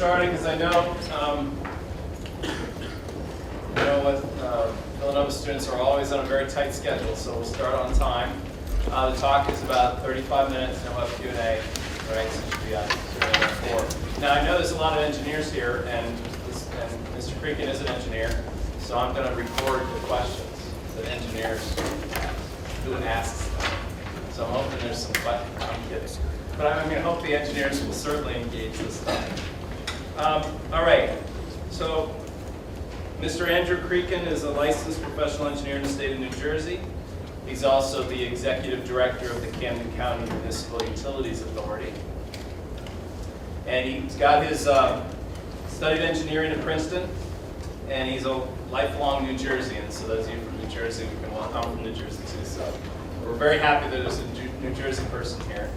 starting because I know, what Villanova students are always on a very tight schedule, so we'll start on time. The talk is about 35 minutes, and we'll have Q&A, right? So it should be on 4. Now, I know there's a lot of engineers here, and Mr. Creakin is an engineer, so I'm going to record the questions that engineers ask, who asks them. So I'm hoping there's some questions. I'm kidding. But I mean, I hope the engineers will certainly engage this time. All right. So Mr. Andrew Creakin is a licensed professional engineer in the state of New Jersey. He's also the executive director of the Camden County Municipal Utilities Authority. And he's got his studied engineering at Princeton, and he's a lifelong New Jerseyan. So those of you from New Jersey, we can welcome from New Jersey too. So we're very happy that there's a New Jersey person here.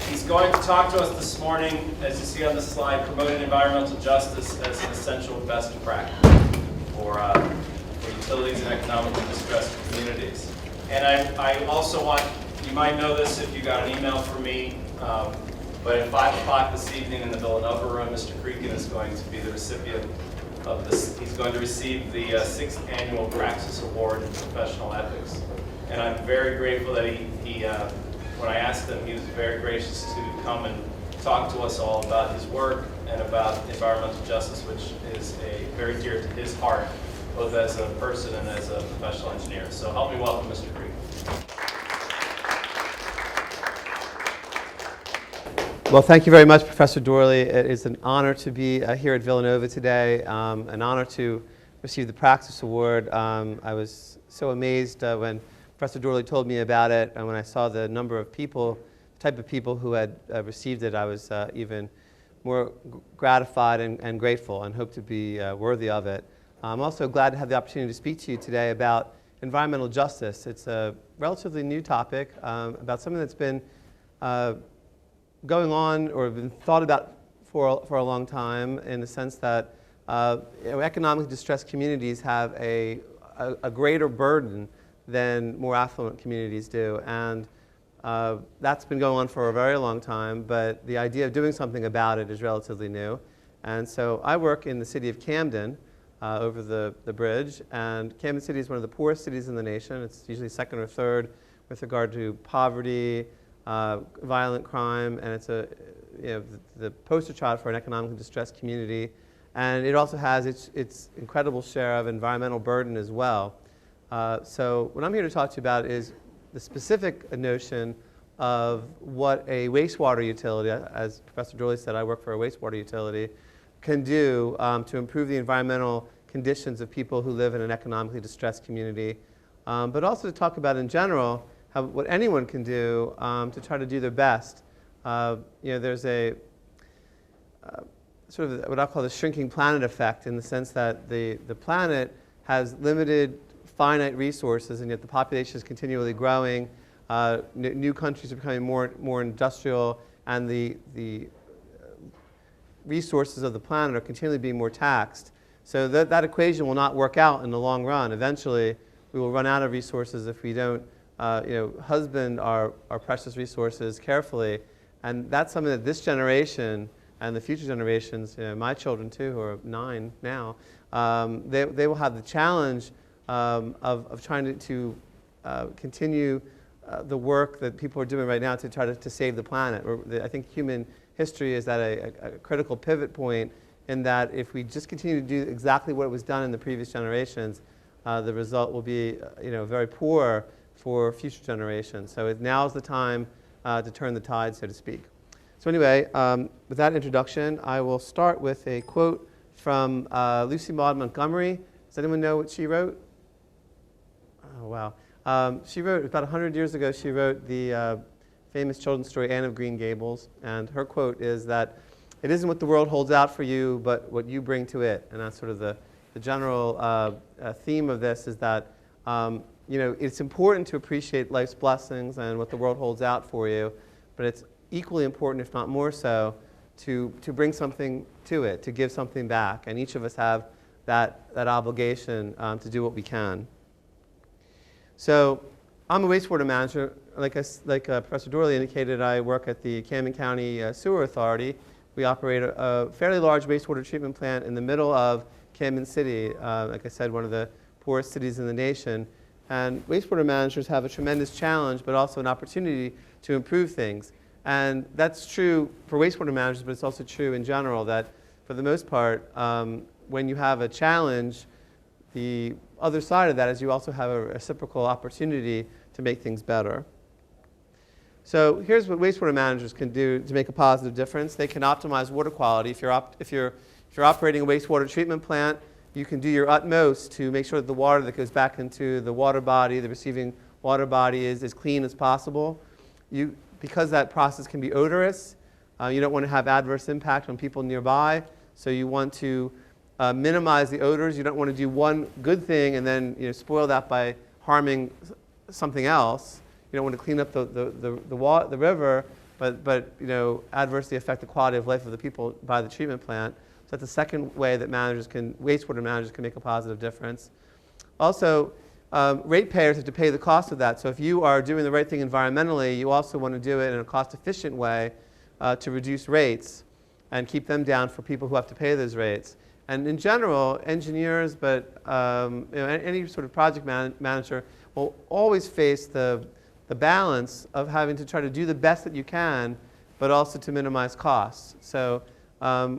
He's going to talk to us this morning, as you see on the slide, promoting environmental justice as an essential best practice for utilities and economically distressed communities. And I also want, you might know this if you got an email from me, but at 5 o'clock this evening in the Villanova room, Mr. Creakin is going to be the recipient of this. He's going to receive the 6th Annual Praxis Award in Professional Ethics. And I'm very grateful that he when I asked him, he was very gracious to come and talk to us all about his work and about environmental justice, which is very dear to his heart, both as a person and as a professional engineer. So help me welcome Mr. Creakin. Well, thank you very much, Professor Dorley. It is an honor to be here at Villanova today, an honor to receive the Praxis Award. I was so amazed when Professor Dorley told me about it, and when I saw the number of people, the type of people who had received it, I was even more gratified and grateful and hope to be worthy of it. I'm also glad to have the opportunity to speak to you today about environmental justice. It's a relatively new topic, about something that's been going on or been thought about for a long time, in the sense that economically distressed communities have a greater burden than more affluent communities do. And that's been going on for a very long time, but the idea of doing something about it is relatively new. And so I work in the city of Camden, over the bridge, and Camden City is one of the poorest cities in the nation. It's usually second or third with regard to poverty, violent crime, and it's the poster child for an economically distressed community. And it also has its incredible share of environmental burden as well. So what I'm here to talk to you about is the specific notion of what a wastewater utility, as Professor Dorley said, I work for a wastewater utility, can do to improve the environmental conditions of people who live in an economically distressed community, but also to talk about in general what anyone can do to try to do their best. There's a sort of what I call the shrinking planet effect, in the sense that the planet has limited finite resources, and yet the population is continually growing. New countries are becoming more industrial, and the resources of the planet are continually being more taxed. So that equation will not work out in the long run. Eventually, we will run out of resources if we don't husband our precious resources carefully. And that's something that this generation and the future generations, my children too, who are 9 now, they will have the challenge of trying to continue the work that people are doing right now to try to save the planet. I think human history is at a critical pivot point, in that if we just continue to do exactly what was done in the previous generations, the result will be very poor for future generations. So now is the time to turn the tide, so to speak. So anyway, with that introduction, I will start with a quote from Lucy Maud Montgomery. Does anyone know what she wrote? Oh, wow. She wrote, about 100 years ago, she wrote the famous children's story, Anne of Green Gables. And her quote is that it isn't what the world holds out for you, but what you bring to it. And that's sort of the general theme of this, is that it's important to appreciate life's blessings and what the world holds out for you, but it's equally important, if not more so, to bring something to it, to give something back. And each of us have that obligation to do what we can. So I'm a wastewater manager. Like Professor Dorley indicated, I work at the Camden County Sewer Authority, We operate a fairly large wastewater treatment plant in the middle of Camden City, like I said, one of the poorest cities in the nation. And wastewater managers have a tremendous challenge, but also an opportunity to improve things. And that's true for wastewater managers, but it's also true in general that, for the most part, when you have a challenge, the other side of that is you also have a reciprocal opportunity to make things better. So here's what wastewater managers can do to make a positive difference. They can optimize water quality. If you're operating a wastewater treatment plant, you can do your utmost to make sure that the water that goes back into the water body, the receiving water body, is as clean as possible. Because that process can be odorous, you don't want to have adverse impact on people nearby. So you want to minimize the odors. You don't want to do one good thing and then spoil that by harming something else. You don't want to clean up the river, but adversely affect the quality of life of the people by the treatment plant. So that's the second way that wastewater managers can make a positive difference. Also, ratepayers have to pay the cost of that. So if you are doing the right thing environmentally, you also want to do it in a cost-efficient way to reduce rates and keep them down for people who have to pay those rates. And in general, engineers, but any sort of project manager will always face the balance of having to try to do the best that you can, but also to minimize costs. So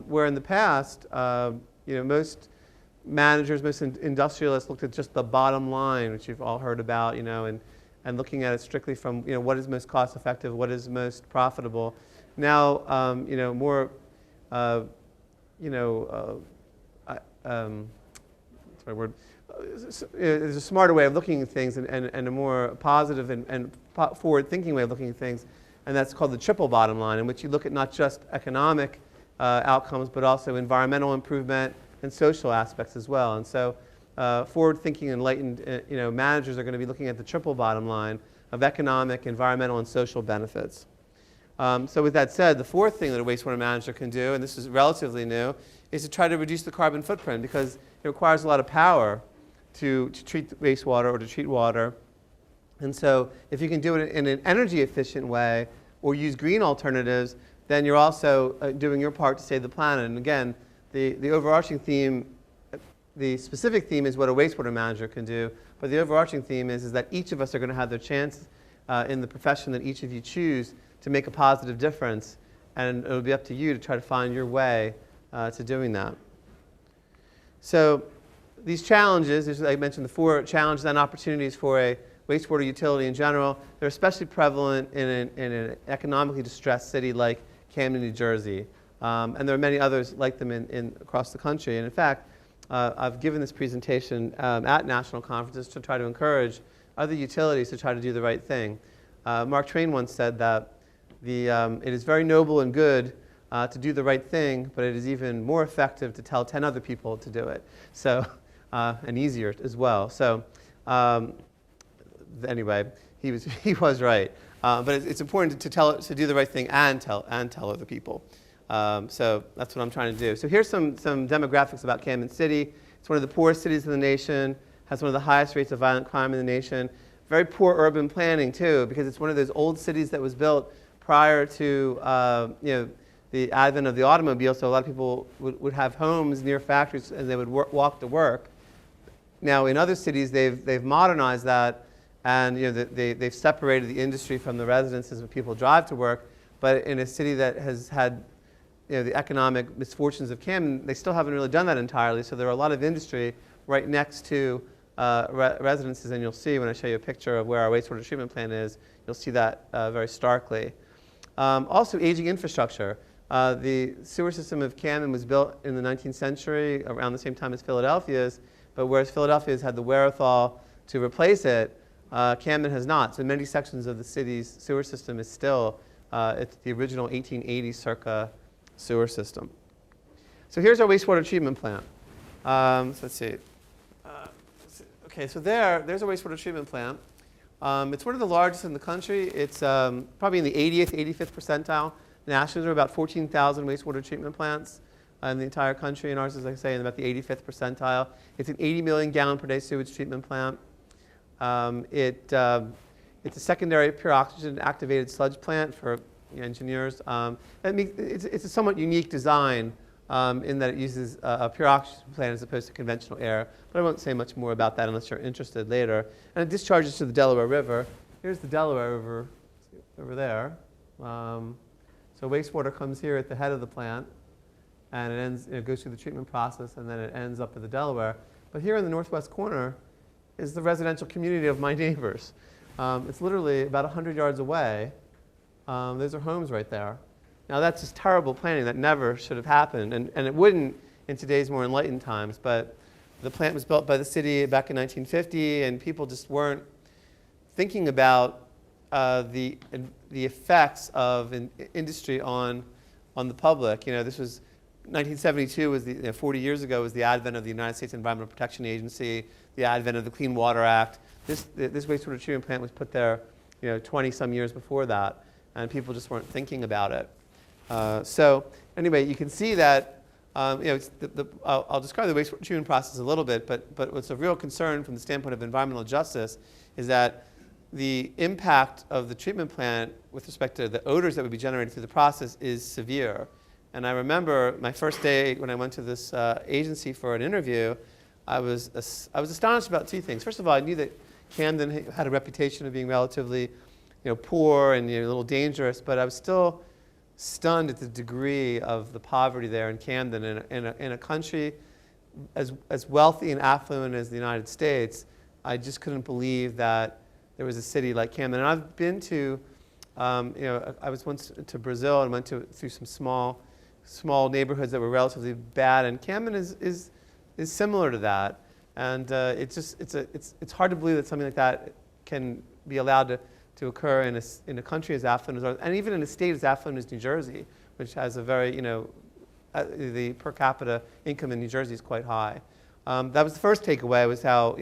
where in the past, most managers, most industrialists looked at just the bottom line, which you've all heard about, and looking at it strictly from what is most cost effective, what is most profitable. Now, more what's my word? There's a smarter way of looking at things and a more positive and forward-thinking way of looking at things, and that's called the triple bottom line, in which you look at not just economic outcomes, but also environmental improvement and social aspects as well. And so forward-thinking, enlightened managers are going to be looking at the triple bottom line of economic, environmental, and social benefits. So with that said, the fourth thing that a wastewater manager can do, and this is relatively new, is to try to reduce the carbon footprint, because it requires a lot of power to treat wastewater or to treat water. And so if you can do it in an energy efficient way or use green alternatives, then you're also doing your part to save the planet. And again, the overarching theme, the specific theme is what a wastewater manager can do, but the overarching theme is that each of us are going to have their chance in the profession that each of you choose to make a positive difference, and it'll be up to you to try to find your way to doing that. So these challenges, as I mentioned, the four challenges and opportunities for a wastewater utility in general, they're especially prevalent in an economically distressed city like Camden, New Jersey. And there are many others like them across the country. And in fact, I've given this presentation at national conferences to try to encourage other utilities to try to do the right thing. Mark Twain once said that it is very noble and good to do the right thing, but it is even more effective to tell 10 other people to do it. So, and easier as well. So anyway, he was right. But it's important to do the right thing and tell other people. So that's what I'm trying to do. So here's some demographics about Camden City. It's one of the poorest cities in the nation, has one of the highest rates of violent crime in the nation. Very poor urban planning too, because it's one of those old cities that was built prior to the advent of the automobile. So a lot of people would have homes near factories and they would walk to work. Now in other cities they've modernized that, and they've separated the industry from the residences when people drive to work. But in a city that has had the economic misfortunes of Camden, they still haven't really done that entirely. So there are a lot of industry right next to residences, and you'll see when I show you a picture of where our wastewater treatment plant is, you'll see that very starkly. Also, aging infrastructure. The sewer system of Camden was built in the 19th century, around the same time as Philadelphia's, but whereas Philadelphia's had the wherewithal to replace it, Camden has not. So many sections of the city's sewer system is still it's the original 1880 circa sewer system. So here's our wastewater treatment plant. So let's see. Okay, so there's a wastewater treatment plant. It's one of the largest in the country. It's probably in the 80th, 85th percentile. Nationally, there are about 14,000 wastewater treatment plants in the entire country, and ours is, like I say, in about the 85th percentile. It's an 80 million gallon per day sewage treatment plant. It's a secondary pure oxygen activated sludge plant for engineers. It's a somewhat unique design in that it uses a pure oxygen plant as opposed to conventional air. But I won't say much more about that unless you're interested later. And it discharges to the Delaware River. Here's the Delaware River over there. So wastewater comes here at the head of the plant, and it goes through the treatment process, and then it ends up in the Delaware. But here in the northwest corner is the residential community of my neighbors. It's literally about 100 yards away. Those are homes right there. Now that's just terrible planning. That never should have happened, and it wouldn't in today's more enlightened times. But the plant was built by the city back in 1950, and people just weren't thinking about the effects of industry on the public. This was 1972 was 40 years ago was the advent of the United States Environmental Protection Agency, the advent of the Clean Water Act. This wastewater treatment plant was put there 20 some years before that, and people just weren't thinking about it. So anyway, you can see that I'll describe the wastewater treatment process a little bit, but what's a real concern from the standpoint of environmental justice is that the impact of the treatment plant with respect to the odors that would be generated through the process is severe. And I remember my first day when I went to this agency for an interview, I was astonished about two things. First of all, I knew that Camden had a reputation of being relatively poor and a little dangerous, but I was still stunned at the degree of the poverty there in Camden. In a country as wealthy and affluent as the United States, I just couldn't believe that there was a city like Camden. And I've been to, I was once to Brazil and went through some small neighborhoods that were relatively bad, and Camden is similar to that. And it's hard to believe that something like that can be allowed to occur in a country as affluent as ours, and even in a state as affluent as New Jersey, which has a very, the per capita income in New Jersey is quite high. That was the first takeaway, was how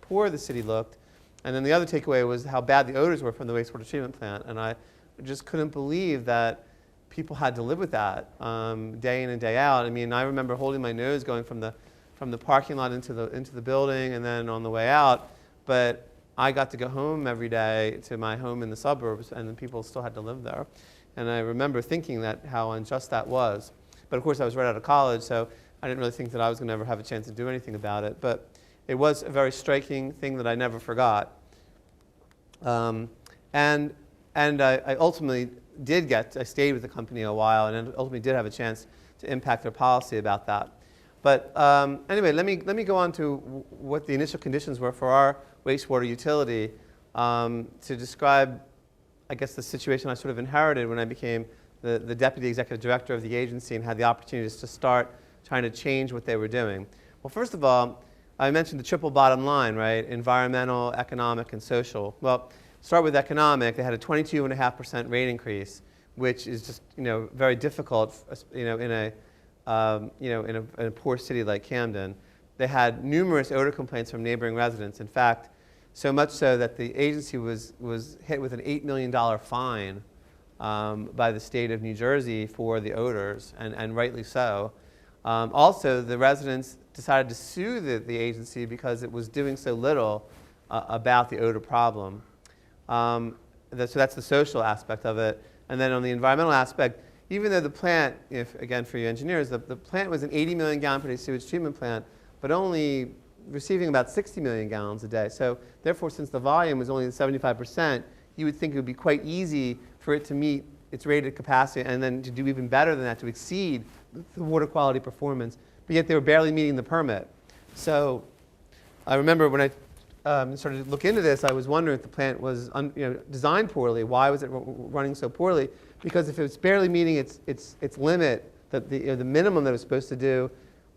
poor the city looked. And then the other takeaway was how bad the odors were from the wastewater treatment plant. And I just couldn't believe that people had to live with that day in and day out. I mean, I remember holding my nose going from the parking lot into the building and then on the way out. But I got to go home every day to my home in the suburbs, and then people still had to live there. And I remember thinking that how unjust that was. But of course, I was right out of college, so I didn't really think that I was going to ever have a chance to do anything about it. But it was a very striking thing that I never forgot. And I ultimately I stayed with the company a while, and ultimately did have a chance to impact their policy about that. But anyway, let me go on to what the initial conditions were for our wastewater utility to describe, I guess, the situation I sort of inherited when I became the deputy executive director of the agency and had the opportunities to start trying to change what they were doing. Well, first of all, I mentioned the triple bottom line, right? Environmental, economic, and social. Well, start with economic. They had a 22.5% rate increase, which is just very difficult, in a poor city like Camden. They had numerous odor complaints from neighboring residents. In fact, so much so that the agency was hit with an $8 million fine by the state of New Jersey for the odors, and rightly so. Also, the residents decided to sue the agency because it was doing so little about the odor problem. So that's the social aspect of it. And then on the environmental aspect, even though the plant, again for you engineers, the plant was an 80 million gallon per day sewage treatment plant, but only receiving about 60 million gallons a day. So therefore, since the volume was only 75%, you would think it would be quite easy for it to meet its rated capacity and then to do even better than that, to exceed the water quality performance. But yet they were barely meeting the permit. So I remember when I started to look into this, I was wondering if the plant was designed poorly. Why was it running so poorly? Because if it was barely meeting its limit, the minimum that it was supposed to do,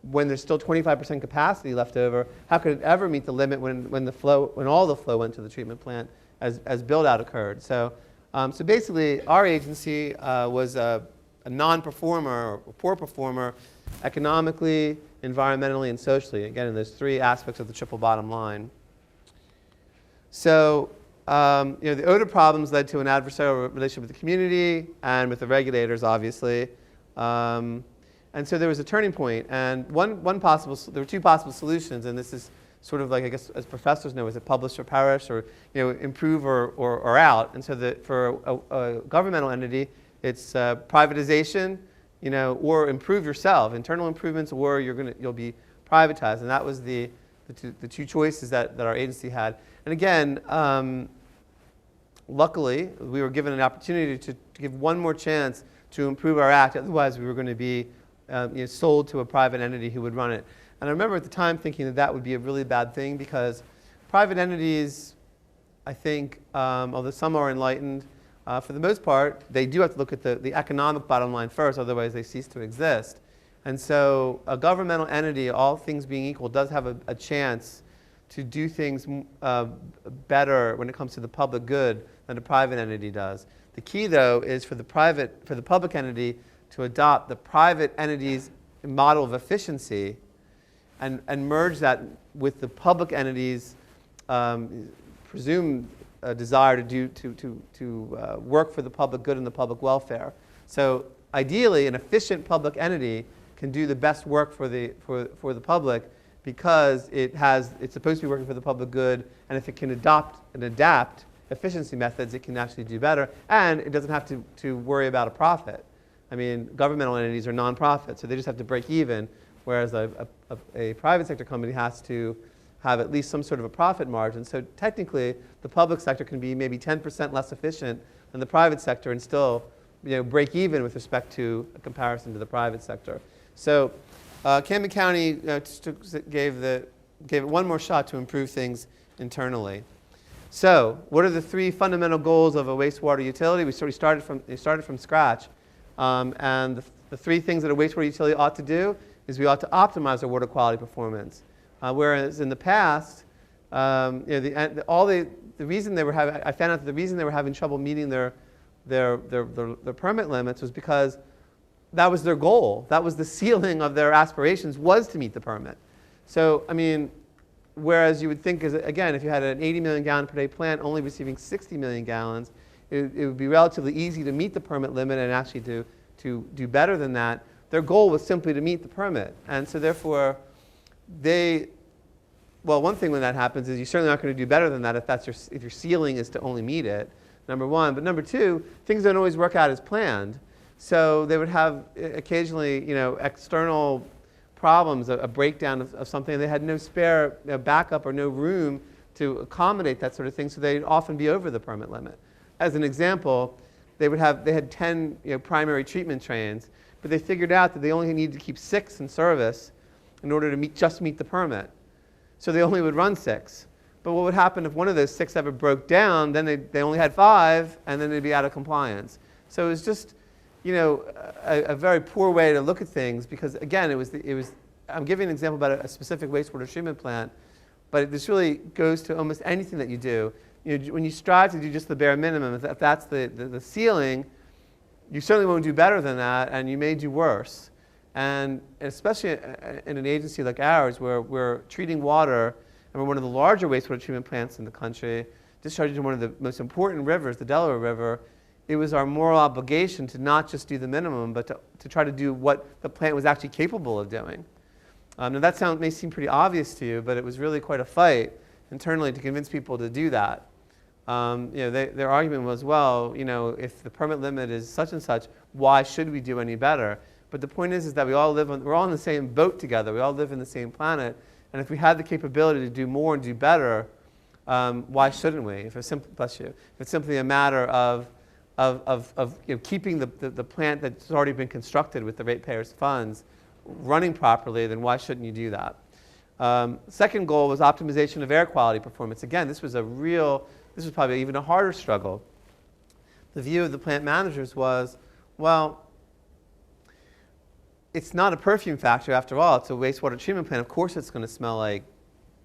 when there's still 25% capacity left over, how could it ever meet the limit when all the flow went to the treatment plant as build-out occurred? So basically, our agency was a non-performer, or poor performer, economically, environmentally, and socially. Again, in those three aspects of the triple bottom line. So the odor problems led to an adversarial relationship with the community and with the regulators, obviously. And so there was a turning point, and there were two possible solutions, and this is sort of like, I guess, as professors know, is it publish or perish, or improve or out. And so for a governmental entity, it's privatization, or improve yourself, internal improvements, or you'll be privatized. And that was the two choices that our agency had. And again, luckily, we were given an opportunity to give one more chance to improve our act. Otherwise, we were going to be sold to a private entity who would run it. And I remember at the time thinking that would be a really bad thing, because private entities, I think, although some are enlightened, for the most part, they do have to look at the economic bottom line first, otherwise they cease to exist. And so a governmental entity, all things being equal, does have a chance to do things better when it comes to the public good than a private entity does. The key, though, is for the public entity to adopt the private entity's model of efficiency and merge that with the public entity's presumed desire to work for the public good and the public welfare. So ideally, an efficient public entity can do the best work for the public, because it's supposed to be working for the public good, and if it can adopt and adapt efficiency methods, it can actually do better, and it doesn't have to worry about a profit. I mean, governmental entities are non-profit, so they just have to break even, whereas a private sector company has to have at least some sort of a profit margin. So technically, the public sector can be maybe 10% less efficient than the private sector and still break even with respect to a comparison to the private sector. So Camden County gave it one more shot to improve things internally. So what are the three fundamental goals of a wastewater utility? We started from scratch. And the three things that a wastewater utility ought to do is we ought to optimize our water quality performance. Whereas in the past, I found out that the reason they were having trouble meeting their permit limits was because that was their goal. That was the ceiling of their aspirations, was to meet the permit. So, I mean, whereas you would think, again, if you had an 80 million gallon per day plant only receiving 60 million gallons, it would be relatively easy to meet the permit limit and actually to do better than that. Their goal was simply to meet the permit. And so therefore, one thing when that happens is you're certainly not going to do better than that if your ceiling is to only meet it, number one. But number two, things don't always work out as planned. So they would have occasionally, external problems, a breakdown of something. They had no spare backup or no room to accommodate that sort of thing, so they'd often be over the permit limit. As an example, they had 10 primary treatment trains, but they figured out that they only needed to keep 6 in service in order to just meet the permit. So they only would run 6. But what would happen if one of those 6 ever broke down? Then they only had 5, and then they'd be out of compliance. So it was just a very poor way to look at things, because again, I'm giving an example about a specific wastewater treatment plant, but this really goes to almost anything that you do. When you strive to do just the bare minimum, if that's the ceiling, you certainly won't do better than that, and you may do worse. And especially in an agency like ours, where we're treating water, and we're one of the larger wastewater treatment plants in the country, discharging to one of the most important rivers, the Delaware River, it was our moral obligation to not just do the minimum, but to try to do what the plant was actually capable of doing. Now that may seem pretty obvious to you, but it was really quite a fight internally to convince people to do that. Their argument was, well, if the permit limit is such and such, why should we do any better? But the point is that we're all in the same boat together. We all live in the same planet. And if we had the capability to do more and do better, why shouldn't we? If it's simply a matter of keeping the plant that's already been constructed with the ratepayers' funds running properly, then why shouldn't you do that? Second goal was optimization of air quality performance. Again, this was probably even a harder struggle. The view of the plant managers was, well, it's not a perfume factory after all. It's a wastewater treatment plant. Of course it's going to smell like,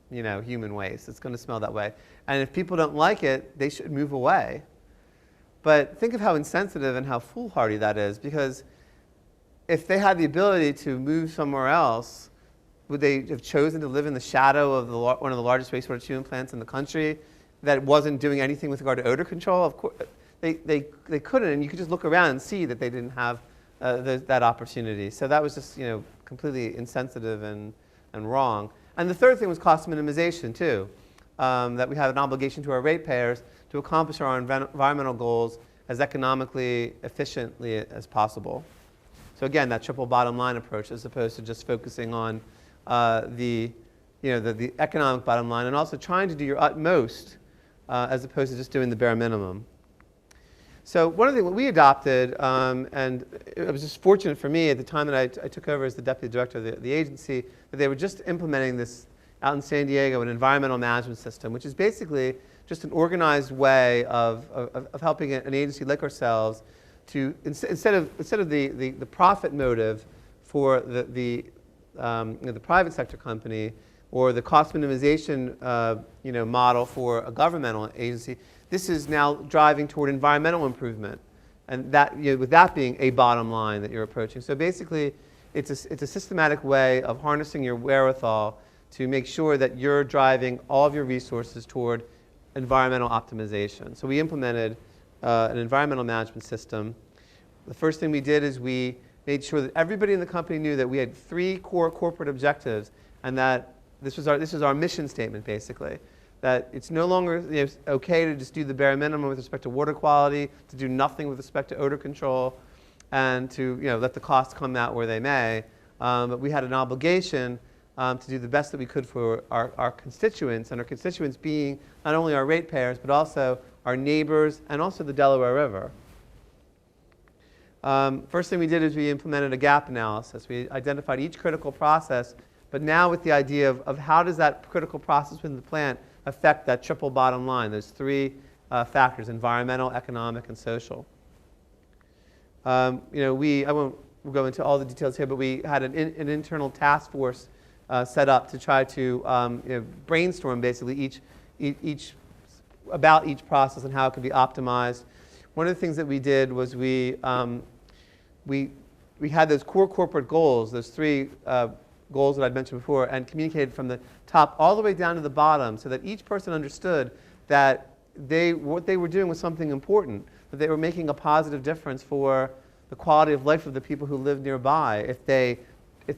human waste. It's going to smell that way. And if people don't like it, they should move away. But think of how insensitive and how foolhardy that is, because if they had the ability to move somewhere else, would they have chosen to live in the shadow of one of the largest wastewater treatment plants in the country that wasn't doing anything with regard to odor control? Of course, they couldn't, and you could just look around and see that they didn't have that opportunity. So that was just completely insensitive and wrong. And the third thing was cost minimization too, that we have an obligation to our ratepayers to accomplish our environmental goals as economically efficiently as possible. So again, that triple bottom line approach as opposed to just focusing on the economic bottom line, and also trying to do your utmost as opposed to just doing the bare minimum. So one of the things we adopted, and it was just fortunate for me at the time that I took over as the deputy director of the agency, that they were just implementing this out in San Diego, an environmental management system, which is basically just an organized way of helping an agency like ourselves to, instead of the profit motive for the private sector company or the cost minimization model for a governmental agency, this is now driving toward environmental improvement, and that, with that being a bottom line that you're approaching. So basically, it's a systematic way of harnessing your wherewithal to make sure that you're driving all of your resources toward environmental optimization. So we implemented an environmental management system. The first thing we did is we made sure that everybody in the company knew that we had 3 core corporate objectives, and that this was our mission statement, basically. That it's no longer okay to just do the bare minimum with respect to water quality, to do nothing with respect to odor control, and to let the costs come out where they may. But we had an obligation to do the best that we could for our constituents, and our constituents being not only our ratepayers, but also our neighbors and also the Delaware River. First thing we did is we implemented a gap analysis. We identified each critical process, but now with the idea of how does that critical process within the plant affect that triple bottom line, those 3 factors: environmental, economic, and social. I won't go into all the details here, but we had an internal task force set up to try to brainstorm basically about each process and how it could be optimized. One of the things that we did was we had those core corporate goals, those 3 goals that I'd mentioned before, and communicated from the top all the way down to the bottom, so that each person understood that what they were doing was something important, that they were making a positive difference for the quality of life of the people who live nearby. If they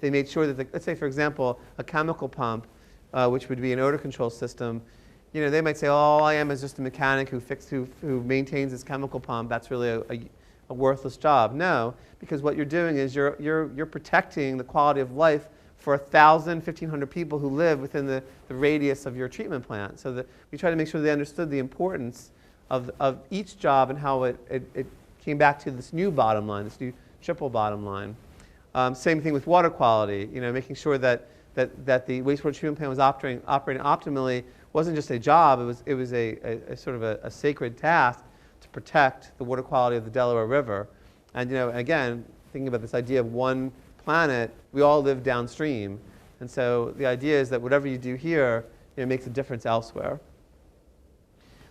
made sure that, let's say for example, a chemical pump, which would be an odor control system, they might say, oh, all I am is just a mechanic who maintains this chemical pump. That's really a worthless job. No, because what you're doing is you're protecting the quality of life for 1,000, 1,500 people who live within the radius of your treatment plant. So that we try to make sure they understood the importance of each job and how it came back to this new bottom line, this new triple bottom line. Same thing with water quality. Making sure that the wastewater treatment plant was operating optimally wasn't just a job. It was a sort of a sacred task to protect the water quality of the Delaware River. And again, thinking about this idea of one planet, we all live downstream, and so the idea is that whatever you do here, makes a difference elsewhere.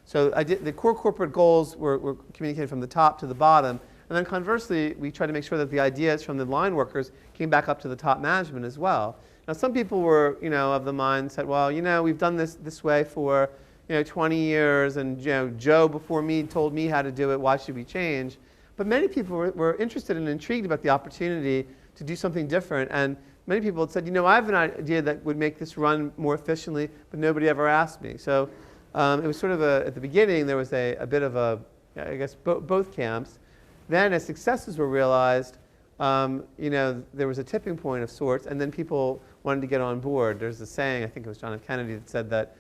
So the core corporate goals were communicated from the top to the bottom, and then conversely, we tried to make sure that the ideas from the line workers came back up to the top management as well. Now, some people were, of the mindset, well, we've done this way for 20 years, and Joe before me told me how to do it. Why should we change? But many people were interested and intrigued about the opportunity to do something different, and many people had said, I have an idea that would make this run more efficiently, but nobody ever asked me. So it was sort of at the beginning there was a bit of I guess both camps. Then as successes were realized, there was a tipping point of sorts, and then people wanted to get on board. There's a saying, I think it was John F. Kennedy, that said that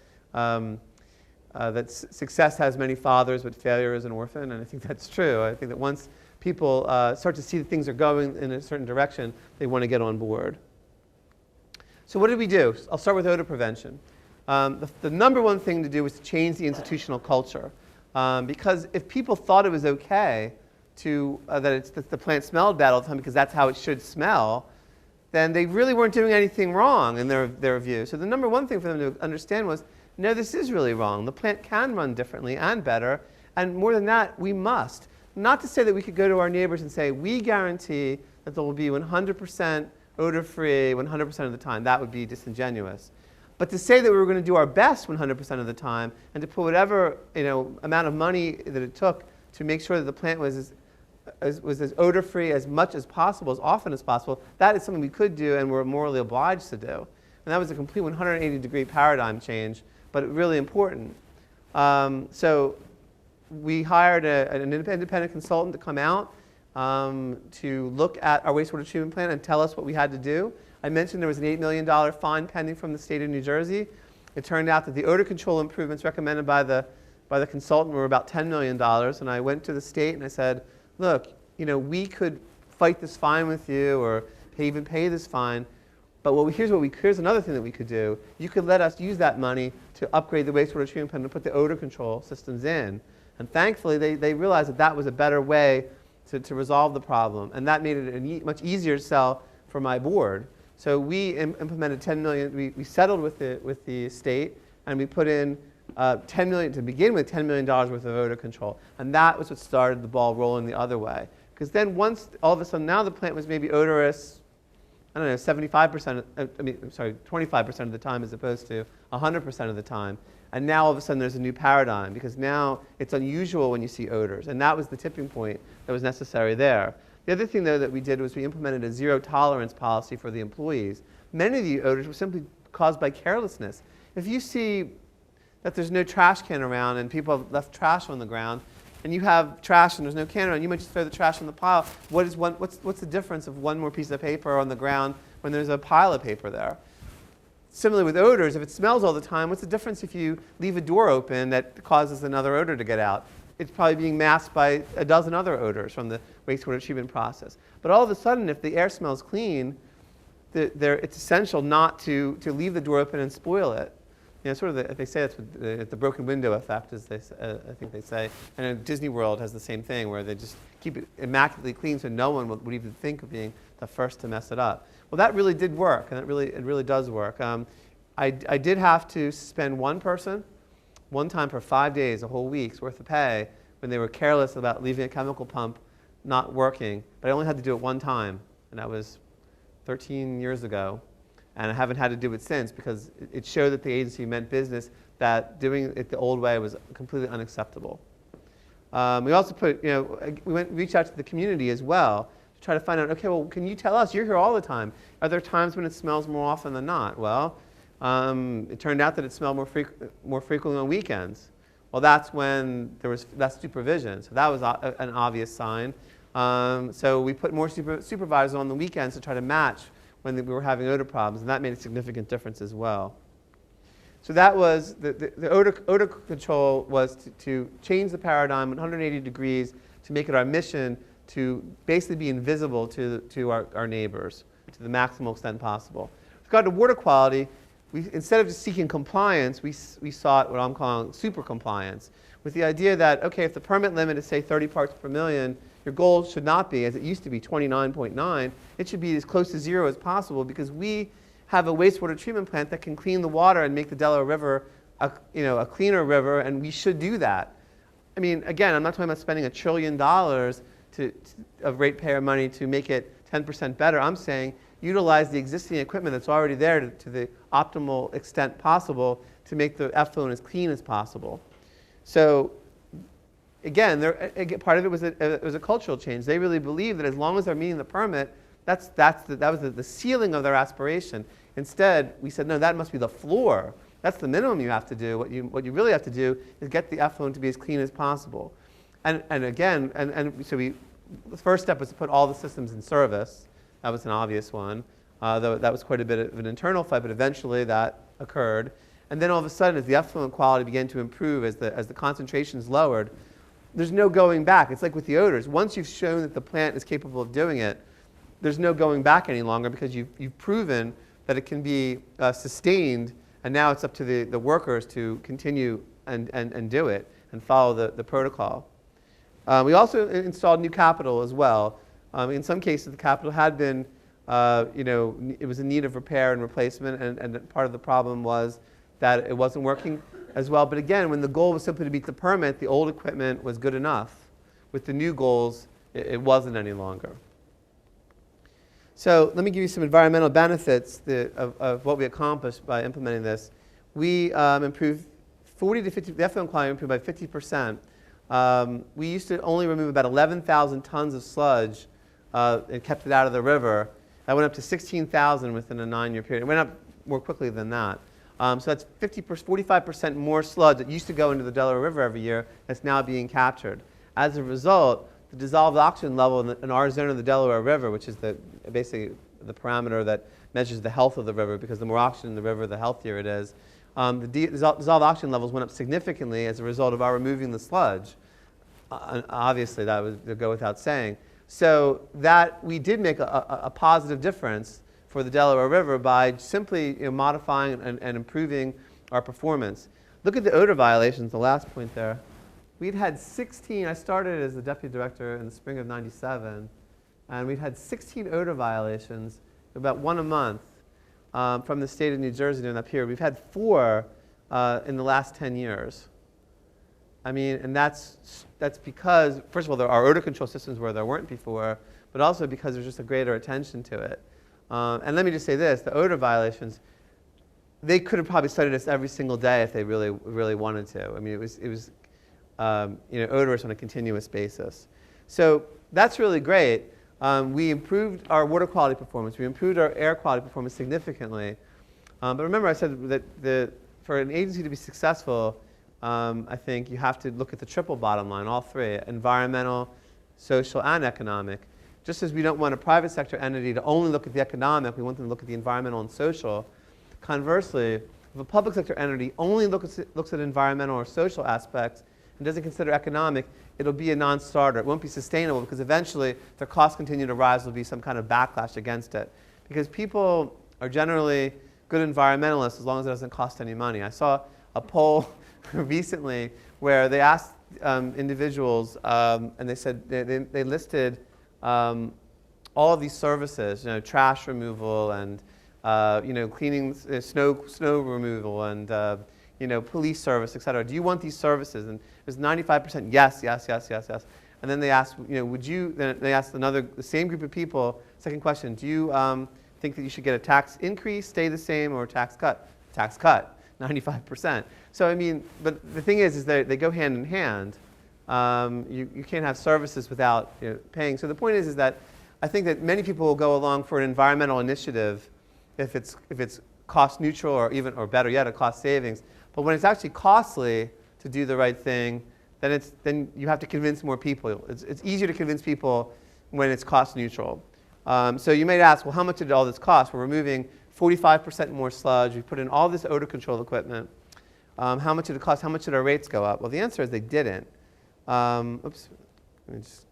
that success has many fathers, but failure is an orphan, and I think that's true. I think that once people start to see that things are going in a certain direction, they want to get on board. So what did we do? I'll start with odor prevention. The number one thing to do was to change the institutional culture. Because if people thought it was okay that the plant smelled bad all the time because that's how it should smell, then they really weren't doing anything wrong in their view. So the number one thing for them to understand was, no, this is really wrong. The plant can run differently and better, and more than that, we must. Not to say that we could go to our neighbors and say, we guarantee that there will be 100% odor-free 100% of the time. That would be disingenuous. But to say that we were going to do our best 100% of the time, and to put whatever amount of money that it took to make sure that the plant was as odor-free as much as possible, as often as possible, that is something we could do and we're morally obliged to do. And that was a complete 180-degree paradigm change, but really important. So we hired an independent consultant to come out to look at our wastewater treatment plant and tell us what we had to do. I mentioned there was an $8 million fine pending from the state of New Jersey. It turned out that the odor control improvements recommended by the consultant were about $10 million. And I went to the state and I said, look, we could fight this fine with you or even pay this fine. But here's another thing that we could do. You could let us use that money to upgrade the wastewater treatment plant and put the odor control systems in. And thankfully, they realized that that was a better way to resolve the problem. And that made it much easier to sell for my board. So we implemented $10 million. We settled with the state, and we put in $10 million to begin with, $10 million worth of odor control. And that was what started the ball rolling the other way. Because then once, all of a sudden, now the plant was maybe odorous, 75%, 25% of the time as opposed to 100% of the time. And now all of a sudden there's a new paradigm, because now it's unusual when you see odors. And that was the tipping point that was necessary there. The other thing, though, that we did was we implemented a zero tolerance policy for the employees. Many of the odors were simply caused by carelessness. If you see that there's no trash can around and people have left trash on the ground, and you have trash and there's no can around, you might just throw the trash in the pile. What's the difference of one more piece of paper on the ground when there's a pile of paper there? Similarly with odors, if it smells all the time, what's the difference if you leave a door open that causes another odor to get out? It's probably being masked by a dozen other odors from the wastewater treatment process. But all of a sudden, if the air smells clean, it's essential not to leave the door open and spoil it. Sort of they say that's the broken window effect, as I think they say. And Disney World has the same thing, where they just keep it immaculately clean so no one would even think of being the first to mess it up. Well, that really did work, and it really does work. I did have to suspend one person, one time for 5 days, a whole week's worth of pay, when they were careless about leaving a chemical pump not working. But I only had to do it one time, and that was 13 years ago. And I haven't had to do it since, because it showed that the agency meant business, that doing it the old way was completely unacceptable. We also reached out to the community as well to try to find out, okay, well, can you tell us? You're here all the time. Are there times when it smells more often than not? Well, it turned out that it smelled more frequently on weekends. Well, that's when there was less supervision. So that was an obvious sign. So we put more supervisors on the weekends to try to match when we were having odor problems, and that made a significant difference as well. So that was, the odor control was to change the paradigm 180 degrees to make it our mission to basically be invisible to our neighbors to the maximal extent possible. With regard to water quality, instead of just seeking compliance, we sought what I'm calling super compliance, with the idea that, okay, if the permit limit is, say, 30 parts per million, your goal should not be, as it used to be, 29.9. It should be as close to zero as possible, because we have a wastewater treatment plant that can clean the water and make the Delaware River a cleaner river, and we should do that. I mean, again, I'm not talking about spending $1 trillion of ratepayer money to make it 10% better. I'm saying utilize the existing equipment that's already there to the optimal extent possible to make the effluent as clean as possible. So again, part of it was a cultural change. They really believed that as long as they're meeting the permit, that was the ceiling of their aspiration. Instead, we said, no, that must be the floor. That's the minimum you have to do. What you really have to do is get the effluent to be as clean as possible. So the first step was to put all the systems in service. That was an obvious one, though that was quite a bit of an internal fight, but eventually that occurred. And then all of a sudden, as the effluent quality began to improve, as the concentrations lowered, there's no going back. It's like with the odors. Once you've shown that the plant is capable of doing it, there's no going back any longer, because you've proven that it can be sustained, and now it's up to the workers to continue and do it and follow the protocol. We also installed new capital as well. In some cases, the capital had been, it was in need of repair and replacement, and part of the problem was that it wasn't working as well. But again, when the goal was simply to meet the permit, the old equipment was good enough. With the new goals, it wasn't any longer. So let me give you some environmental benefits of what we accomplished by implementing this. We improved 40 to 50, the effluent quality improved by 50%. We used to only remove about 11,000 tons of sludge and kept it out of the river. That went up to 16,000 within a 9-year period. It went up more quickly than that. So that's 45% more sludge that used to go into the Delaware River every year that's now being captured. As a result, the dissolved oxygen level in our zone of the Delaware River, which is basically the parameter that measures the health of the river, because the more oxygen in the river, the healthier it is, the dissolved oxygen levels went up significantly as a result of our removing the sludge. Obviously, that would go without saying. So that we did make a positive difference for the Delaware River by simply modifying and improving our performance. Look at the odor violations, the last point there. We'd had 16, I started as the deputy director in the spring of '97, and we'd had 16 odor violations, about one a month, from the state of New Jersey during that period. We've had 4 in the last 10 years. I mean, and that's because, first of all, our odor control systems where there weren't before, but also because there's just a greater attention to it. And let me just say this, the odor violations, they could have probably studied us every single day if they really, really wanted to. I mean, it was odorous on a continuous basis. So that's really great. We improved our water quality performance. We improved our air quality performance significantly. But remember, I said that for an agency to be successful, I think you have to look at the triple bottom line, all 3, environmental, social, and economic. Just as we don't want a private sector entity to only look at the economic, we want them to look at the environmental and social. Conversely, if a public sector entity only looks at environmental or social aspects and doesn't consider economic, it'll be a non-starter. It won't be sustainable because eventually, if their costs continue to rise, there'll be some kind of backlash against it. Because people are generally good environmentalists as long as it doesn't cost any money. I saw a poll recently where they asked individuals, and they said they listed all of these services, trash removal and cleaning, snow removal and police service, et cetera. Do you want these services? And it was 95% yes, yes, yes, yes, yes. And then they asked, would you? Then they asked the same group of people. Second question: do you think that you should get a tax increase, stay the same, or a tax cut? Tax cut, 95%. So I mean, but the thing is they go hand in hand. You can't have services without paying. So the point is that I think that many people will go along for an environmental initiative if it's cost neutral or better yet, a cost savings. But when it's actually costly to do the right thing, then you have to convince more people. It's easier to convince people when it's cost neutral. So you might ask, well, how much did all this cost? We're removing 45% more sludge. We put in all this odor control equipment. How much did it cost? How much did our rates go up? Well, the answer is they didn't. Oops, let me just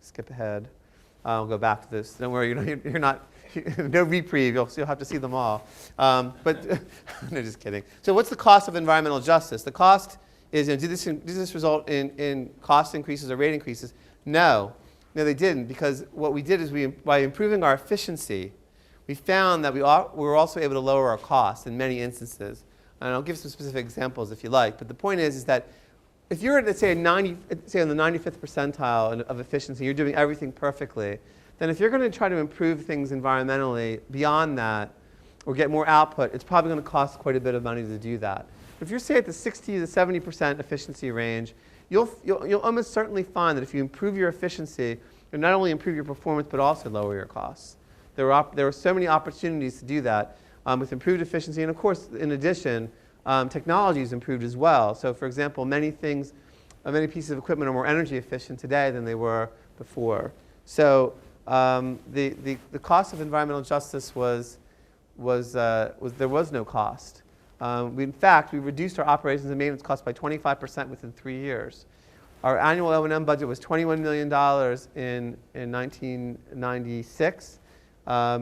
skip ahead. I'll go back to this. Don't worry, you're not no reprieve. You'll have to see them all. But no, just kidding. So what's the cost of environmental justice? The cost is, does this result in cost increases or rate increases? No, they didn't, because what we did is by improving our efficiency, we found that we were also able to lower our costs in many instances. And I'll give some specific examples if you like. But the point is that if you're at, say on the 95th percentile of efficiency, you're doing everything perfectly, then if you're going to try to improve things environmentally beyond that or get more output, it's probably going to cost quite a bit of money to do that. But if you're, say, at the 60 to 70% efficiency range, you'll almost certainly find that if you improve your efficiency, you'll not only improve your performance but also lower your costs. There are so many opportunities to do that with improved efficiency, and of course, in addition, technology is improved as well. So for example, many pieces of equipment are more energy efficient today than they were before. So the cost of environmental justice there was no cost. In fact, we reduced our operations and maintenance costs by 25% within 3 years. Our annual O&M budget was $21 million in 1996.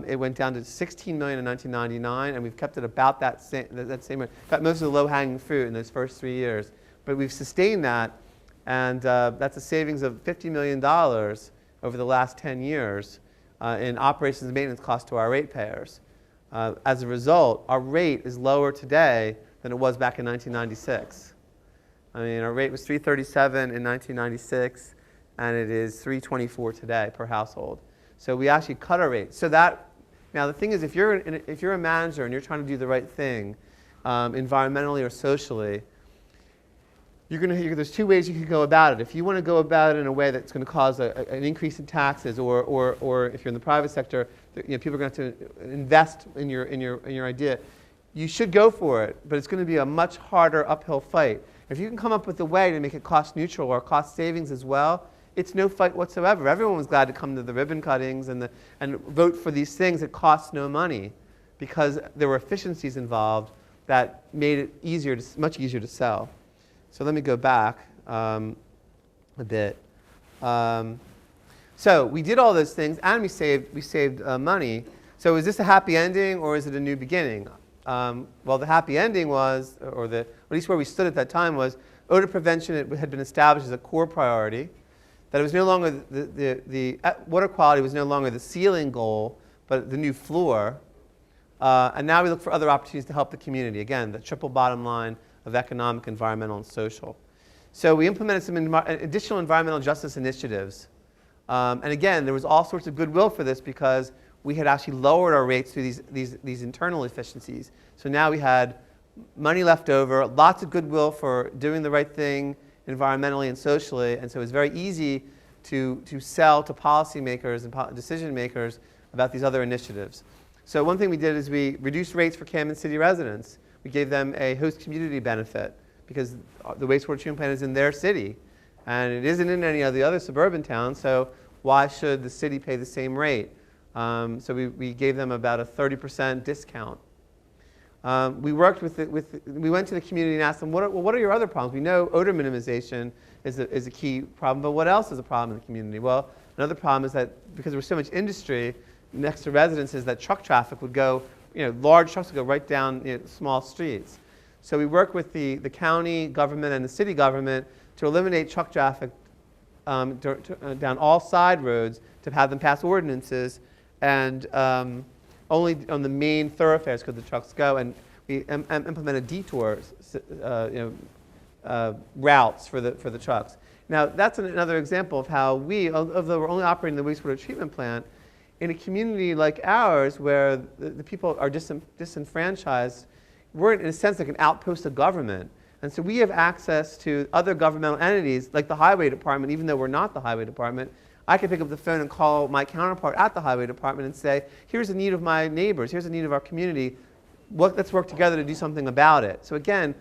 It went down to $16 million in 1999, and we've kept it about that same rate. Got most of the low-hanging fruit in those first 3 years. But we've sustained that, and that's a savings of $50 million over the last 10 years in operations and maintenance costs to our ratepayers. As a result, our rate is lower today than it was back in 1996. I mean, our rate was $337 in 1996, and it is $324 today per household. So we actually cut our rate. So now the thing is, if you're a manager and you're trying to do the right thing, environmentally or socially, there's two ways you can go about it. If you want to go about it in a way that's going to cause an increase in taxes, or if you're in the private sector, people are going to have to invest in your idea. You should go for it, but it's going to be a much harder uphill fight. If you can come up with a way to make it cost neutral or cost savings as well, it's no fight whatsoever. Everyone was glad to come to the ribbon cuttings and vote for these things that cost no money, because there were efficiencies involved that made it much easier to sell. So let me go back a bit. So we did all those things, and we saved money. So is this a happy ending, or is it a new beginning? Well, the happy ending was, at least where we stood at that time, was odor prevention had been established as a core priority. That it was no longer the water quality was no longer the ceiling goal, but the new floor. And now we look for other opportunities to help the community. Again, the triple bottom line of economic, environmental, and social. So we implemented some additional environmental justice initiatives. And again, there was all sorts of goodwill for this because we had actually lowered our rates through these internal efficiencies. So now we had money left over, lots of goodwill for doing the right thing environmentally and socially, and so it was very easy to sell to policymakers and decision makers about these other initiatives. So one thing we did is we reduced rates for Camden City residents. We gave them a host community benefit because the wastewater treatment plant is in their city, and it isn't in any of the other suburban towns, so why should the city pay the same rate? So we gave them about a 30% discount. We worked we went to the community and asked them, what are your other problems? We know odor minimization is a key problem, but what else is a problem in the community? Well, another problem is that because there was so much industry next to residences, that truck traffic would go, large trucks would go right down small streets. So we worked with the county government and the city government to eliminate truck traffic down all side roads, to have them pass ordinances, and only on the main thoroughfares could the trucks go, and we implemented detours, routes for the trucks. Now that's another example of how although we're only operating the wastewater treatment plant, in a community like ours where the people are disenfranchised, we're in a sense like an outpost of government. And so we have access to other governmental entities like the highway department, even though we're not the highway department. I can pick up the phone and call my counterpart at the highway department and say, here's a need of my neighbors, here's a need of our community, let's work together to do something about it. So again,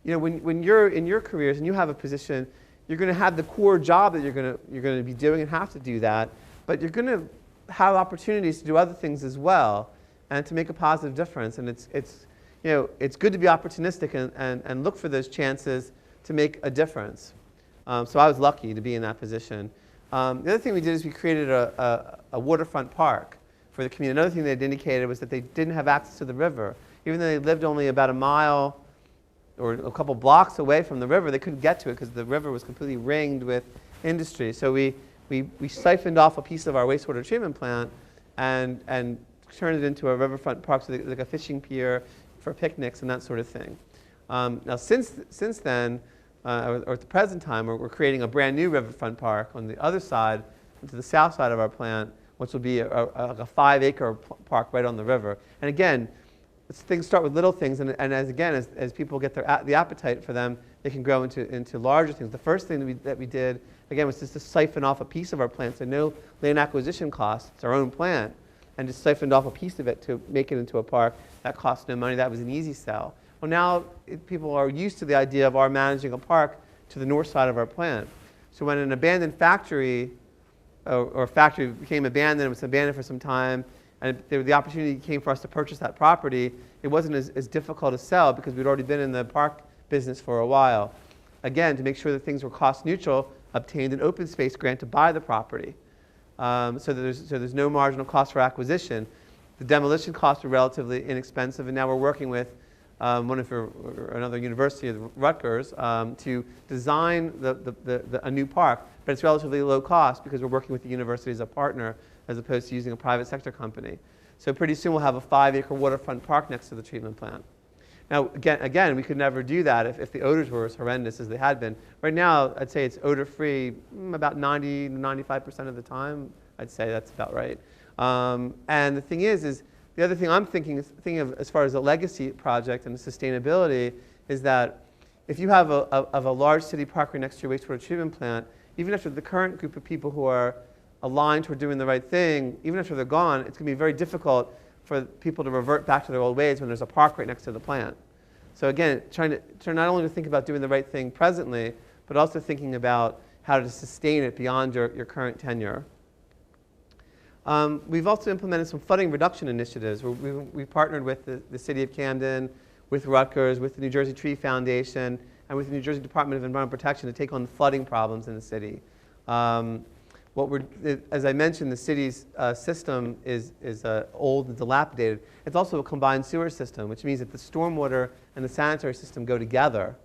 when you're in your careers and you have a position, you're going to have the core job that you're going to be doing and have to do that, but you're going to have opportunities to do other things as well and to make a positive difference. And it's good to be opportunistic and look for those chances to make a difference. So I was lucky to be in that position. The other thing we did is we created a waterfront park for the community. Another thing they indicated was that they didn't have access to the river. Even though they lived only about a mile or a couple blocks away from the river, they couldn't get to it because the river was completely ringed with industry. So we siphoned off a piece of our wastewater treatment plant and turned it into a riverfront park, so like a fishing pier for picnics and that sort of thing. Now since then, or at the present time, we're creating a brand new riverfront park on the other side, to the south side of our plant, which will be a 5-acre park right on the river. And again, things start with little things, and as people get the appetite for them, they can grow into larger things. The first thing that we did, again, was just to siphon off a piece of our plant, so no land acquisition costs. It's our own plant, and just siphoned off a piece of it to make it into a park. That cost no money. That was an easy sell. Well, now people are used to the idea of our managing a park to the north side of our plant. So when an abandoned factory or a factory became abandoned, it was abandoned for some time, and the opportunity came for us to purchase that property, it wasn't as difficult to sell because we'd already been in the park business for a while. Again, to make sure that things were cost neutral, obtained an open space grant to buy the property. So there's no marginal cost for acquisition. The demolition costs were relatively inexpensive, and now we're working with another university, Rutgers, to design a new park, but it's relatively low cost because we're working with the university as a partner as opposed to using a private sector company. So pretty soon we'll have a 5-acre waterfront park next to the treatment plant. Now, again, we could never do that if the odors were as horrendous as they had been. Right now, I'd say it's odor-free about 90 to 95% of the time. I'd say that's about right. And the thing is the other thing I'm thinking of as far as a legacy project and sustainability is that if you have a large city park right next to your wastewater treatment plant, even after the current group of people who are aligned toward doing the right thing, even after they're gone, it's going to be very difficult for people to revert back to their old ways when there's a park right next to the plant. So again, trying not only to think about doing the right thing presently, but also thinking about how to sustain it beyond your current tenure. We've also implemented some flooding reduction initiatives. We've partnered with the City of Camden, with Rutgers, with the New Jersey Tree Foundation, and with the New Jersey Department of Environmental Protection to take on the flooding problems in the city. As I mentioned, the city's system is old and dilapidated. It's also a combined sewer system, which means that the stormwater and the sanitary system go together.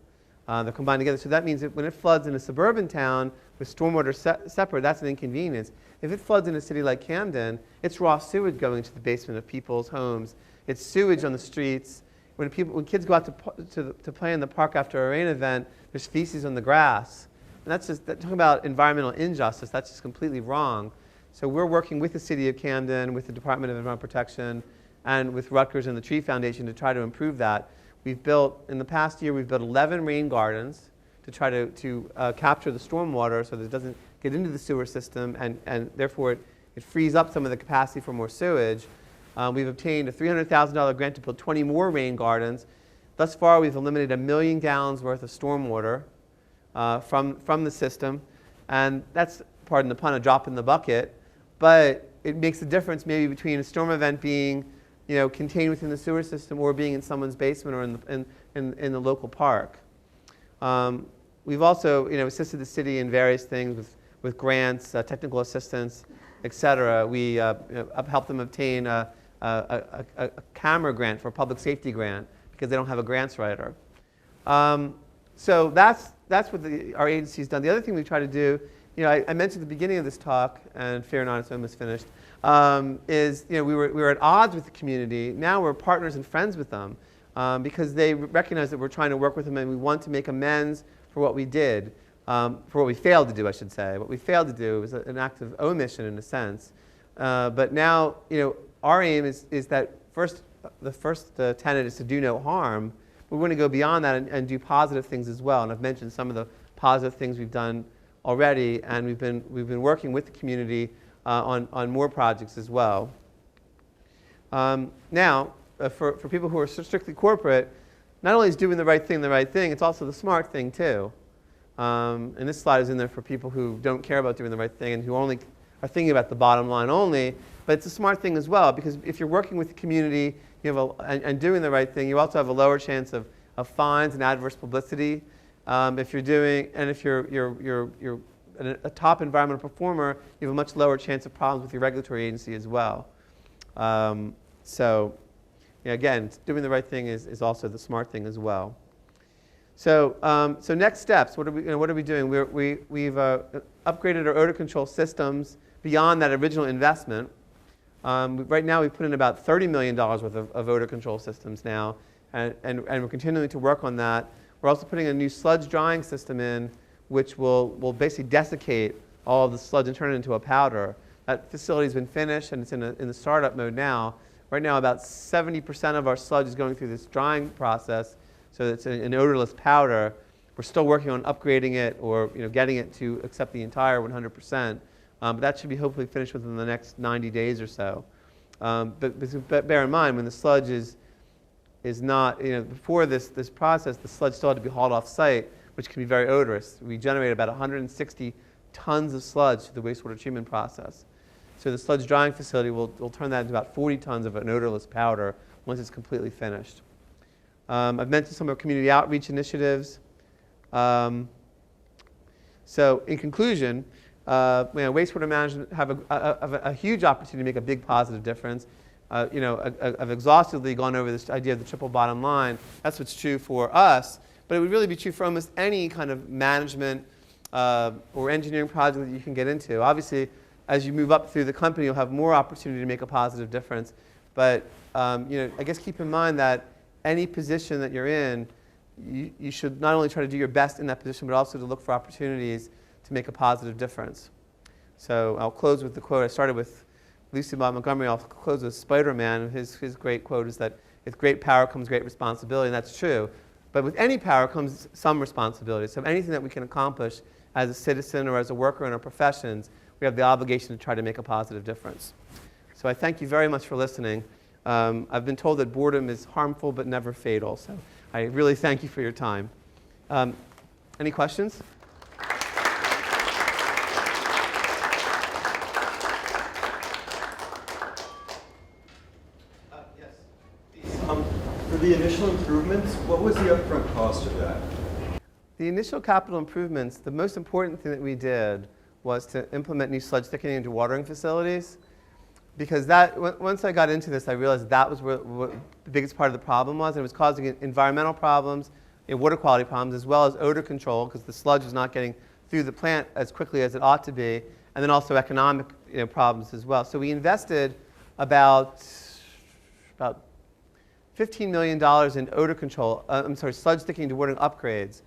They're combined together. So that means that when it floods in a suburban town with stormwater separate, that's an inconvenience. If it floods in a city like Camden, it's raw sewage going to the basement of people's homes. It's sewage on the streets. When kids go out to play in the park after a rain event, there's feces on the grass. And talking about environmental injustice, that's just completely wrong. So we're working with the City of Camden, with the Department of Environmental Protection, and with Rutgers and the Tree Foundation to try to improve that. In the past year, we've built 11 rain gardens to try to capture the stormwater so that it doesn't get into the sewer system, and therefore it frees up some of the capacity for more sewage. We've obtained a $300,000 grant to build 20 more rain gardens. Thus far, we've eliminated 1 million gallons worth of stormwater from the system, and that's, pardon the pun, a drop in the bucket, but it makes a difference maybe between a storm event being contained within the sewer system or being in someone's basement or in the local park. We've also assisted the city in various things with grants, technical assistance, etc. We helped them obtain a camera grant for a public safety grant because they don't have a grants writer. So that's what our agency's done. The other thing we try to do, I mentioned at the beginning of this talk, and fear not, it's almost finished, is we were at odds with the community. Now we're partners and friends with them because they recognize that we're trying to work with them and we want to make amends for what we did, for what we failed to do, I should say. What we failed to do was an act of omission in a sense. But now, our aim is that the first tenet is to do no harm. We want to go beyond that and do positive things as well. And I've mentioned some of the positive things we've done already, and we've been working with the community on more projects as well. Now, for people who are strictly corporate, not only is doing the right thing, it's also the smart thing too. And this slide is in there for people who don't care about doing the right thing and who only are thinking about the bottom line only. But it's a smart thing as well, because if you're working with the community and doing the right thing, you also have a lower chance of fines and adverse publicity. If you're a top environmental performer, you have a much lower chance of problems with your regulatory agency as well. Again, doing the right thing is also the smart thing as well. So next steps, what are we doing? We've upgraded our odor control systems beyond that original investment. Right now, we've put in about $30 million worth of odor control systems now, and we're continuing to work on that. We're also putting a new sludge drying system in, which will basically desiccate all of the sludge and turn it into a powder. That facility's been finished, and it's in the startup mode now. Right now, about 70% of our sludge is going through this drying process, so it's an odorless powder. We're still working on upgrading it or getting it to accept the entire 100%. But that should be hopefully finished within the next 90 days or so. But bear in mind, when the sludge is not, before this process, the sludge still had to be hauled off site, which can be very odorous. We generate about 160 tons of sludge through the wastewater treatment process. So the sludge drying facility will turn that into about 40 tons of an odorless powder once it's completely finished. I've mentioned some of our community outreach initiatives. So in conclusion, wastewater management have a huge opportunity to make a big positive difference. I've exhaustively gone over this idea of the triple bottom line. That's what's true for us, but it would really be true for almost any kind of management or engineering project that you can get into. Obviously, as you move up through the company, you'll have more opportunity to make a positive difference. But I guess keep in mind that any position that you're in, you should not only try to do your best in that position, but also to look for opportunities to make a positive difference. So I'll close with the quote. I started with Lucy Maud Montgomery. I'll close with Spider-Man. His great quote is that with great power comes great responsibility, and that's true. But with any power comes some responsibility. So anything that we can accomplish as a citizen or as a worker in our professions, we have the obligation to try to make a positive difference. So I thank you very much for listening. I've been told that boredom is harmful but never fatal. So I really thank you for your time. Any questions? For the initial improvements, what was the upfront cost of that? The initial capital improvements, the most important thing that we did was to implement new sludge thickening into watering facilities. Because once I got into this, I realized that was what the biggest part of the problem was. And it was causing environmental problems, water quality problems, as well as odor control, because the sludge was not getting through the plant as quickly as it ought to be, and then also economic problems as well. So we invested about $15 million in odor control, sludge thickening to watering upgrades.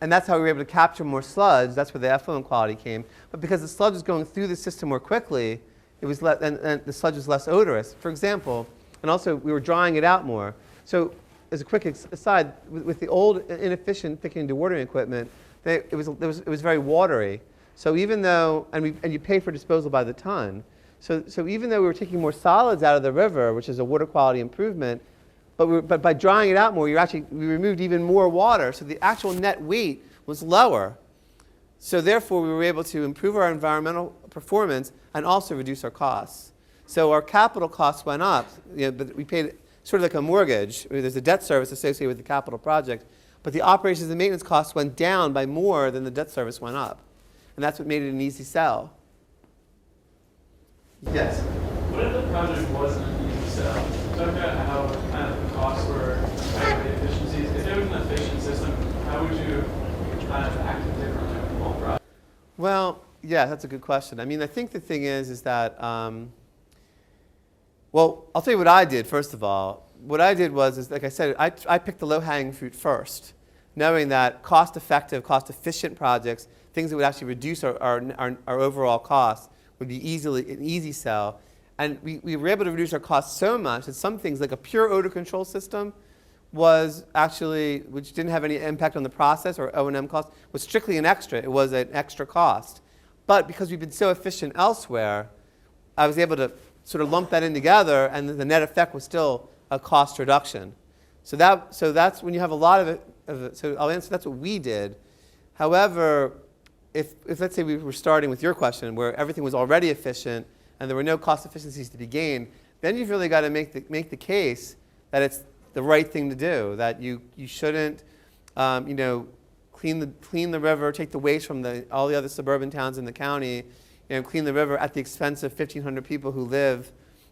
And that's how we were able to capture more sludge. That's where the effluent quality came. But because the sludge was going through the system more quickly, it was and the sludge was less odorous, for example. And also, we were drying it out more. So as a quick aside, with the old inefficient thickening dewatering equipment, it was very watery. So even though, and you paid for disposal by the ton. So even though we were taking more solids out of the river, which is a water quality improvement, but by drying it out more, we removed even more water. So the actual net weight was lower. So therefore, we were able to improve our environmental performance and also reduce our costs. So our capital costs went up, but we paid sort of like a mortgage. There's a debt service associated with the capital project, but the operations and maintenance costs went down by more than the debt service went up. And that's what made it an easy sell. Yes? What if the project wasn't an easy sell? Talk about how kind of the costs were, kind of the efficiencies. If it was an efficient system, how would you kind of act differently with the whole project? Well, yeah, that's a good question. I mean, I think the thing is that, well, I'll tell you what I did, first of all. What I did was, like I said, I picked the low-hanging fruit first, knowing that cost-effective, cost-efficient projects, things that would actually reduce our overall costs, would be an easy sell. And we were able to reduce our costs so much that some things, like a pure odor control system, was actually, which didn't have any impact on the process or O&M cost, was strictly an extra. It was an extra cost. But because we've been so efficient elsewhere, I was able to sort of lump that in together, and the net effect was still a cost reduction. So that's when you have a lot of it. So I'll answer, that's what we did. However, if let's say we were starting with your question, where everything was already efficient and there were no cost efficiencies to be gained, then you've really got to make the case that it's the right thing to do, that you shouldn't clean the river, take the waste from all the other suburban towns in the county, clean the river at the expense of 1,500 people who live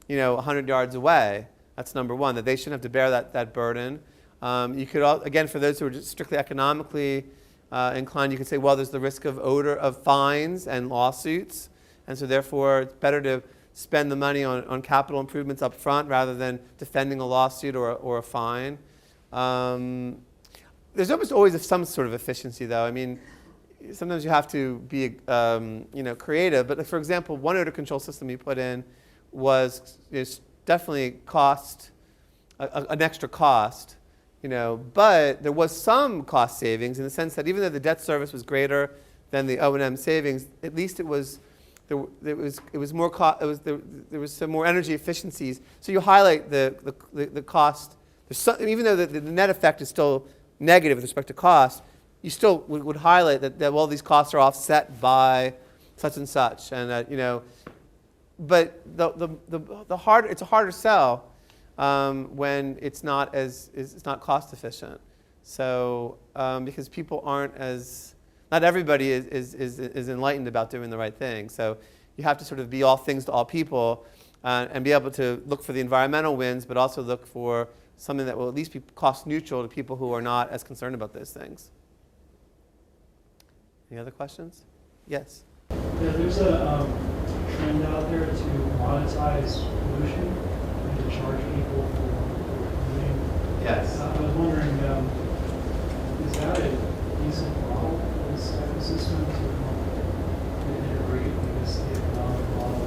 100 yards away. That's number one, that they shouldn't have to bear that burden. You could, again, for those who are just strictly economically inclined, you could say, well, there's the risk of fines and lawsuits, and so therefore it's better to spend the money on capital improvements up front rather than defending a lawsuit or a fine. There's almost always some sort of efficiency, though. I mean, sometimes you have to be creative. But for example, one odor control system we put in was definitely an extra cost. But there was some cost savings in the sense that even though the debt service was greater than the O&M savings, at least there was some more energy efficiencies. So you highlight the cost. Even though the net effect is still negative with respect to cost, you still would highlight that all these costs are offset by such and such, and but it's a harder sell when it's not cost efficient. So because people not everybody is enlightened about doing the right thing. So you have to sort of be all things to all people and be able to look for the environmental wins, but also look for something that will at least be cost neutral to people who are not as concerned about those things. Any other questions? Yes. Yeah, there's a trend out there to monetize pollution and to charge people for polluting. Yes. I was wondering, is that a decent model for this type of system to integrate with the economic model?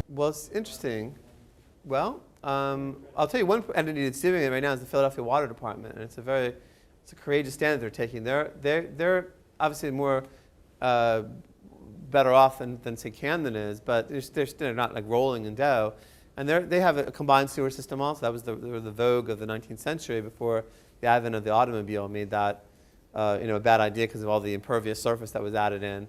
Well, it's interesting. Well, I'll tell you one entity that's doing it right now is the Philadelphia Water Department, and it's a courageous stand that they're taking. They're obviously more better off than say Camden is, but they're not like rolling in dough. And they have a combined sewer system also. That was the vogue of the 19th century before the advent of the automobile made that a bad idea because of all the impervious surface that was added in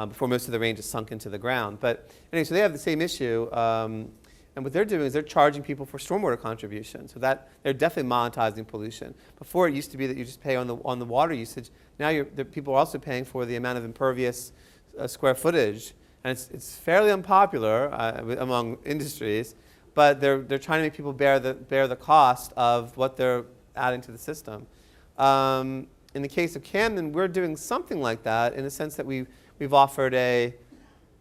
before most of the range is sunk into the ground. But anyway, so they have the same issue. And what they're doing is they're charging people for stormwater contribution. So that they're definitely monetizing pollution. Before it used to be that you just pay on the water usage. Now the people are also paying for the amount of impervious square footage. And it's fairly unpopular among industries, but they're trying to make people bear the cost of what they're adding to the system. In the case of Camden, we're doing something like that in the sense that we've offered a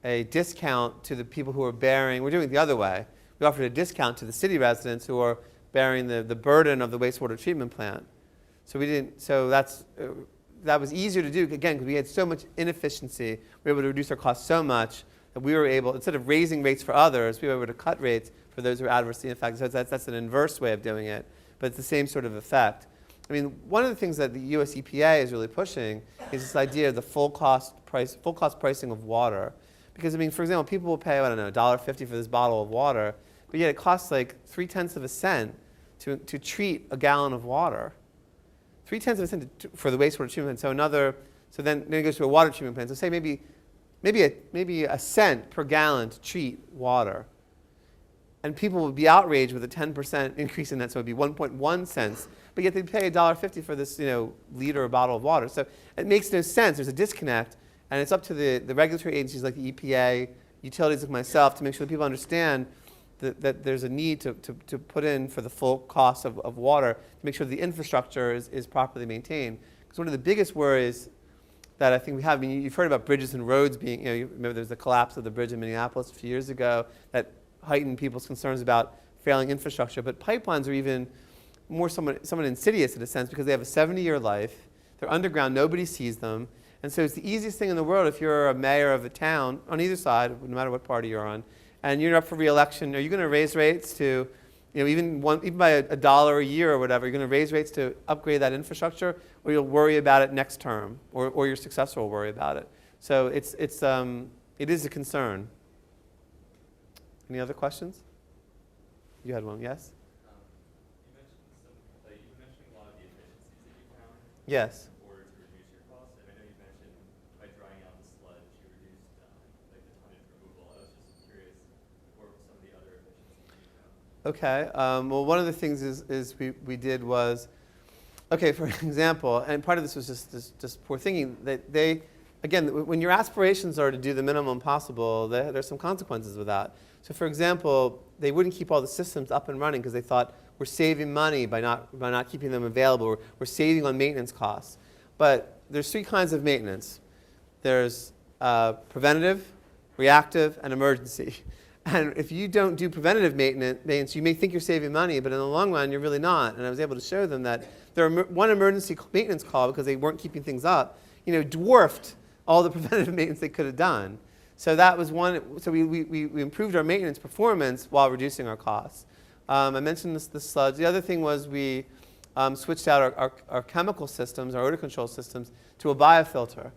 discount to the people who are bearing. We're doing it the other way. We offered a discount to the city residents who are bearing the burden of the wastewater treatment plant. So we didn't. So that was easier to do again because we had so much inefficiency. We were able to reduce our costs so much that we were able, instead of raising rates for others, we were able to cut rates for those who are adversely impacted. So that's an inverse way of doing it, but it's the same sort of effect. I mean, one of the things that the U.S. EPA is really pushing is this idea of the full cost pricing of water. Because I mean, for example, people will pay, I don't know, $1.50 for this bottle of water, but yet it costs like 0.3 cents to treat a gallon of water. 0.3 cents for the wastewater treatment plant. So then it goes to a water treatment plant. So say maybe a cent per gallon to treat water. And people would be outraged with a 10% increase in that, so it would be 1.1 cents. But yet they pay $1.50 for this, liter or bottle of water. So it makes no sense. There's a disconnect, and it's up to the regulatory agencies like the EPA, utilities like myself, to make sure that people understand that there's a need to put in for the full cost of water to make sure the infrastructure is properly maintained. Because one of the biggest worries that I think we have, I mean, you've heard about bridges and roads being, you remember there was the collapse of the bridge in Minneapolis a few years ago that heightened people's concerns about failing infrastructure. But pipelines are even more somewhat insidious in a sense because they have a 70-year life. They're underground. Nobody sees them. And so it's the easiest thing in the world if you're a mayor of a town on either side, no matter what party you're on, and you're up for re-election. Are you going to raise rates to, even by $1 a year or whatever, you're going to raise rates to upgrade that infrastructure, or you'll worry about it next term, or your successor will worry about it. So it is a concern. Any other questions? You had one, yes? You were mentioning a lot of the efficiencies that you found Yes. in order to reduce your costs. And I know you mentioned by drying out the sludge, you reduced the tonnage removal. I was just curious what were some of the other efficiencies you found? Okay. Well, one of the things we did was, okay, for example, and part of this was just poor thinking, that again, when your aspirations are to do the minimum possible, there's some consequences with that. So for example, they wouldn't keep all the systems up and running because they thought we're saving money by not keeping them available. We're saving on maintenance costs. But there's 3 kinds of maintenance. There's preventative, reactive, and emergency. And if you don't do preventative maintenance, you may think you're saving money, but in the long run, you're really not. And I was able to show them that one emergency maintenance call, because they weren't keeping things up, dwarfed all the preventative maintenance they could have done. So that was one. So we improved our maintenance performance while reducing our costs. I mentioned the sludge. The other thing was we switched out our chemical systems, our odor control systems, to a biofilter.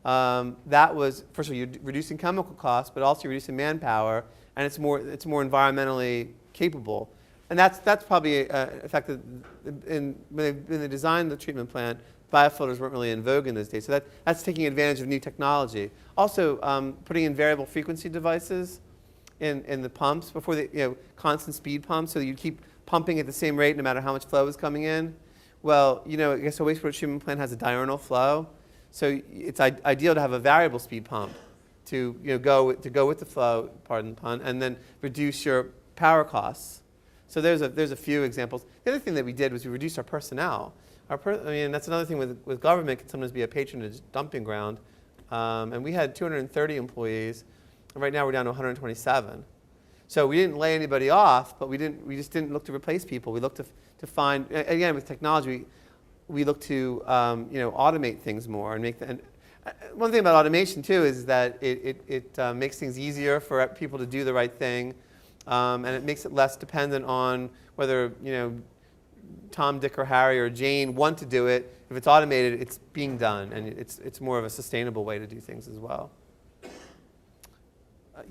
That was, first of all, you're reducing chemical costs, but also reducing manpower, and it's more environmentally capable. And that's probably affected when they designed the treatment plant. Biofilters weren't really in vogue in those days, so that's taking advantage of new technology. Also, putting in variable frequency devices in the pumps before constant speed pumps, so that you keep pumping at the same rate no matter how much flow is coming in. Well, I guess a wastewater treatment plant has a diurnal flow, so it's ideal to have a variable speed pump to go with the flow, pardon the pun, and then reduce your power costs. So there's a few examples. The other thing that we did was we reduced our personnel. That's another thing with government can sometimes be a patronage dumping ground. And we had 230 employees, and right now we're down to 127. So we didn't lay anybody off, but we just didn't look to replace people. We looked to find, again, with technology, we look to automate things more and make and one thing about automation too is that it makes things easier for people to do the right thing. and it makes it less dependent on whether Tom, Dick, or Harry or Jane want to do it. If it's automated, it's being done, and it's more of a sustainable way to do things as well.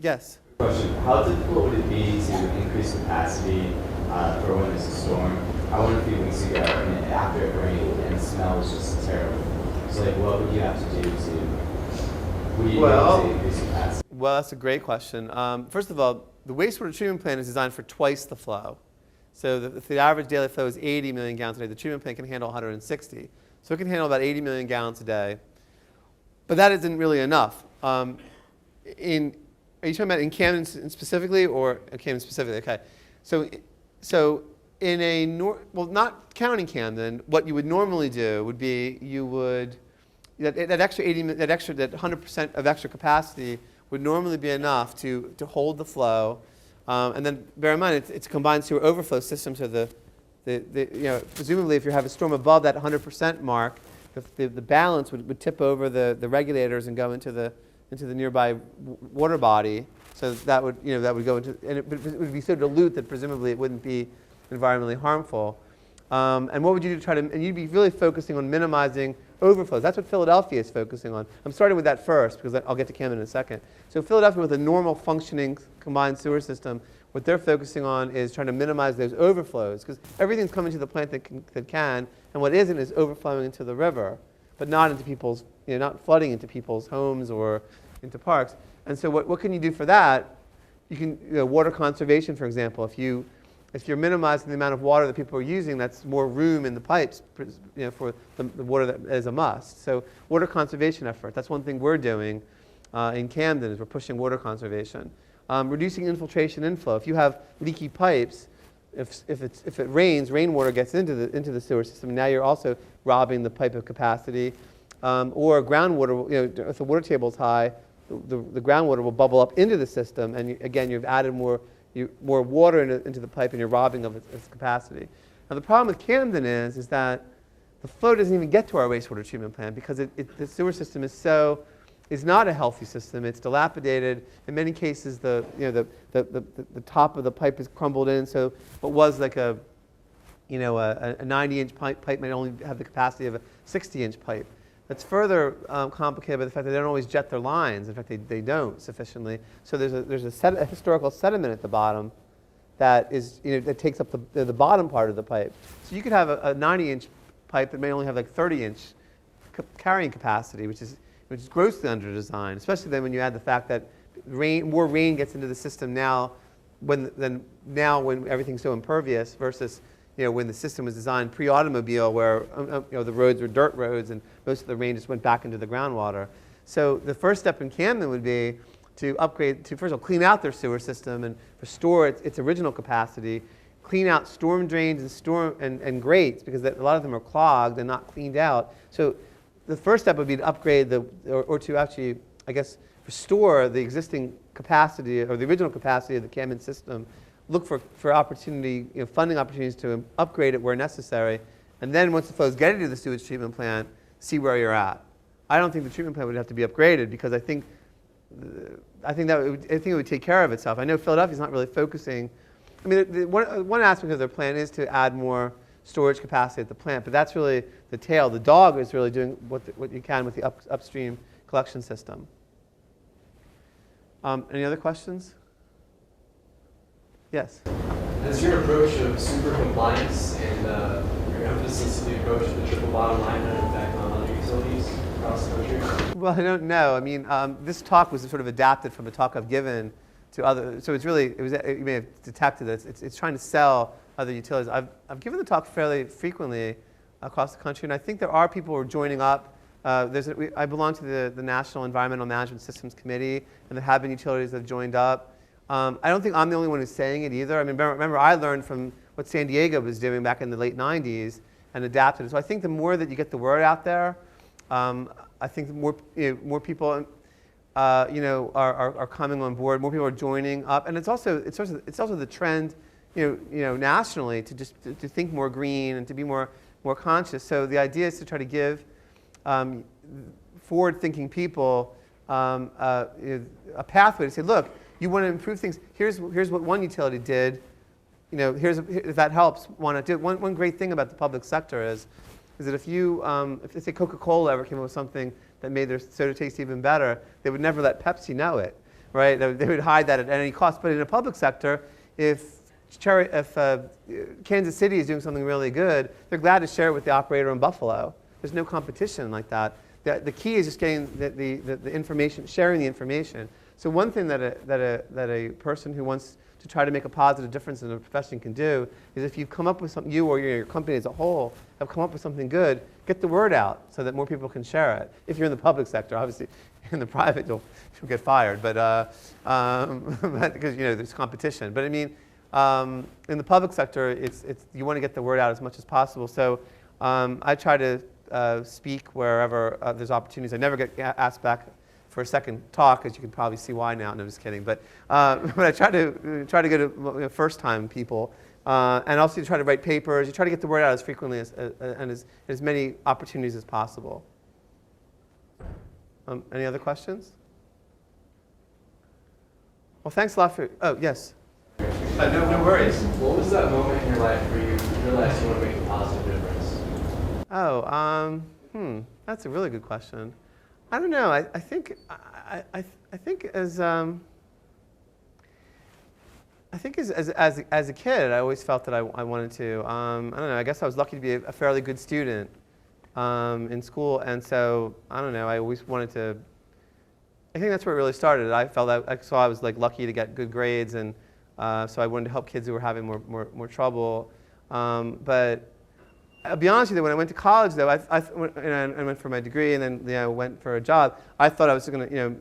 Yes? Question: how difficult would it be to increase capacity for when there's a storm? I went a few weeks ago, and after it rained, and the smell was just terrible. So, like, what would you have to do would you be able to increase capacity? Well, that's a great question. First of all, the wastewater treatment plant is designed for twice the flow. So if the average daily flow is 80 million gallons a day, the treatment plant can handle 160. So it can handle about 80 million gallons a day. But that isn't really enough. Are you talking about in Camden specifically, or Camden specifically? Okay. So in not counting Camden, what you would normally do would be that 100% of extra capacity would normally be enough to hold the flow. And then bear in mind, it's a combined sewer overflow system, so presumably if you have a storm above that 100% mark, the balance would tip over the regulators and go into the nearby water body. So that would go into, and it would be so dilute that presumably it wouldn't be environmentally harmful. And what would you do to try to, and you'd be really focusing on minimizing overflows. That's what Philadelphia is focusing on. I'm starting with that first because I'll get to Camden in a second. So Philadelphia, with a normal functioning combined sewer system, what they're focusing on is trying to minimize those overflows, because everything's coming to the plant that can, and what isn't is overflowing into the river, but not into people's, not flooding into people's homes or into parks. And so what can you do for that? You can, water conservation, for example. If you're minimizing the amount of water that people are using, that's more room in the pipes, for the water that is a must. So water conservation effort, that's one thing we're doing in Camden, is we're pushing water conservation. Reducing infiltration inflow. If you have leaky pipes, if it rains, rainwater gets into the sewer system. Now you're also robbing the pipe of capacity. Or groundwater, if the water table is high, the groundwater will bubble up into the system, and again, you've added more water into the pipe, and you're robbing of its capacity. Now the problem with Camden is that the flow doesn't even get to our wastewater treatment plant because the sewer system is not a healthy system. It's dilapidated. In many cases, the top of the pipe is crumbled in. So what was like a 90-inch pipe might only have the capacity of a 60-inch pipe. That's further complicated by the fact that they don't always jet their lines. In fact, they don't sufficiently. So there's a historical sediment at the bottom that takes up the bottom part of the pipe. So you could have a 90-inch pipe that may only have like 30-inch carrying capacity, which is grossly under designed. Especially then when you add the fact that more rain gets into the system now when everything's so impervious versus when the system was designed pre-automobile, where the roads were dirt roads and most of the rain just went back into the groundwater. So the first step in Camden would be to upgrade, to first of all clean out their sewer system and restore its original capacity, clean out storm drains and grates, because a lot of them are clogged and not cleaned out. So the first step would be to upgrade or to actually, I guess, restore the existing capacity or the original capacity of the Camden system. Look for opportunity, funding opportunities to upgrade it where necessary, and then once the flows get into the sewage treatment plant, see where you're at. I don't think the treatment plant would have to be upgraded because I think it would take care of itself. I know Philadelphia's not really focusing. I mean, one aspect of their plan is to add more storage capacity at the plant, but that's really the tail. The dog is really doing what you can with the upstream collection system. Any other questions? Yes. Has your approach of super compliance and your emphasis on the approach of the triple bottom line had an effect on other utilities across the country? Well, I don't know. I mean, this talk was sort of adapted from a talk I've given to other. So you may have detected this. It's trying to sell other utilities. I've given the talk fairly frequently across the country, and I think there are people who are joining up. I belong to the National Environmental Management Systems Committee, and there have been utilities that have joined up. I don't think I'm the only one who's saying it either. I mean, remember I learned from what San Diego was doing back in the late 90s and adapted it. So I think the more that you get the word out there, I think the more people are coming on board, more people are joining up, and it's also the trend nationally to think more green and to be more conscious. So the idea is to try to give forward-thinking people a pathway to say, look, you want to improve things. Here's what one utility did. You know, if that helps, why not do it? One great thing about the public sector is that if say Coca-Cola ever came up with something that made their soda taste even better, they would never let Pepsi know it, right? They would hide that at any cost. But in the public sector, if Kansas City is doing something really good, they're glad to share it with the operator in Buffalo. There's no competition like that. The key is just getting the information, sharing the information. So one thing that a person who wants to try to make a positive difference in a profession can do is if you come up with something, you or your company as a whole have come up with something good, get the word out so that more people can share it. If you're in the public sector, obviously, in the private you'll get fired, but because there's competition. But I mean, in the public sector, you want to get the word out as much as possible. So I try to speak wherever there's opportunities. I never get asked back for a second talk, as you can probably see why now. No, I'm just kidding. But I try to get a first-time people, and also you try to write papers. You try to get the word out as frequently and as many opportunities as possible. Any other questions? Well, thanks a lot for. Oh, yes. No worries. What was that moment in your life where you realized you want to make a positive difference? Oh, that's a really good question. I don't know. I think as a kid, I always felt that I wanted to. I don't know. I guess I was lucky to be a fairly good student in school, and so I don't know. I always wanted to. I think that's where it really started. I felt I was like lucky to get good grades, and so I wanted to help kids who were having more trouble. But I'll be honest with you, when I went to college, though, I went for my degree and then went for a job. I thought I was going to,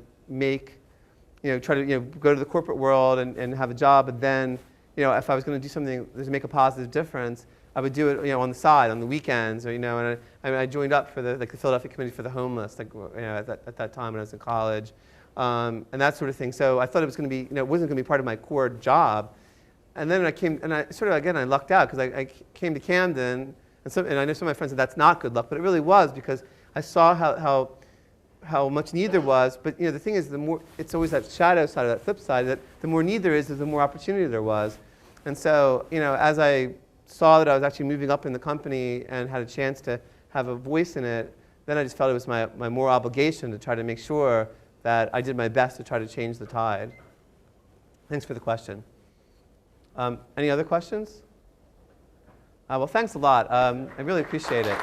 try to go to the corporate world and have a job. But then, if I was going to do something to make a positive difference, I would do it, on the side, on the weekends, or and I joined up for the Philadelphia Committee for the Homeless, at that time when I was in college, and that sort of thing. So I thought it was going to be, it wasn't going to be part of my core job. And then I lucked out because I came to Camden. And I know some of my friends said that's not good luck, but it really was because I saw how much need there was. But the thing is, the more it's always that shadow side, or that flip side, that the more need there is, the more opportunity there was. And so as I saw that I was actually moving up in the company and had a chance to have a voice in it, then I just felt it was my moral obligation to try to make sure that I did my best to try to change the tide. Thanks for the question. Any other questions? Well, thanks a lot. I really appreciate it.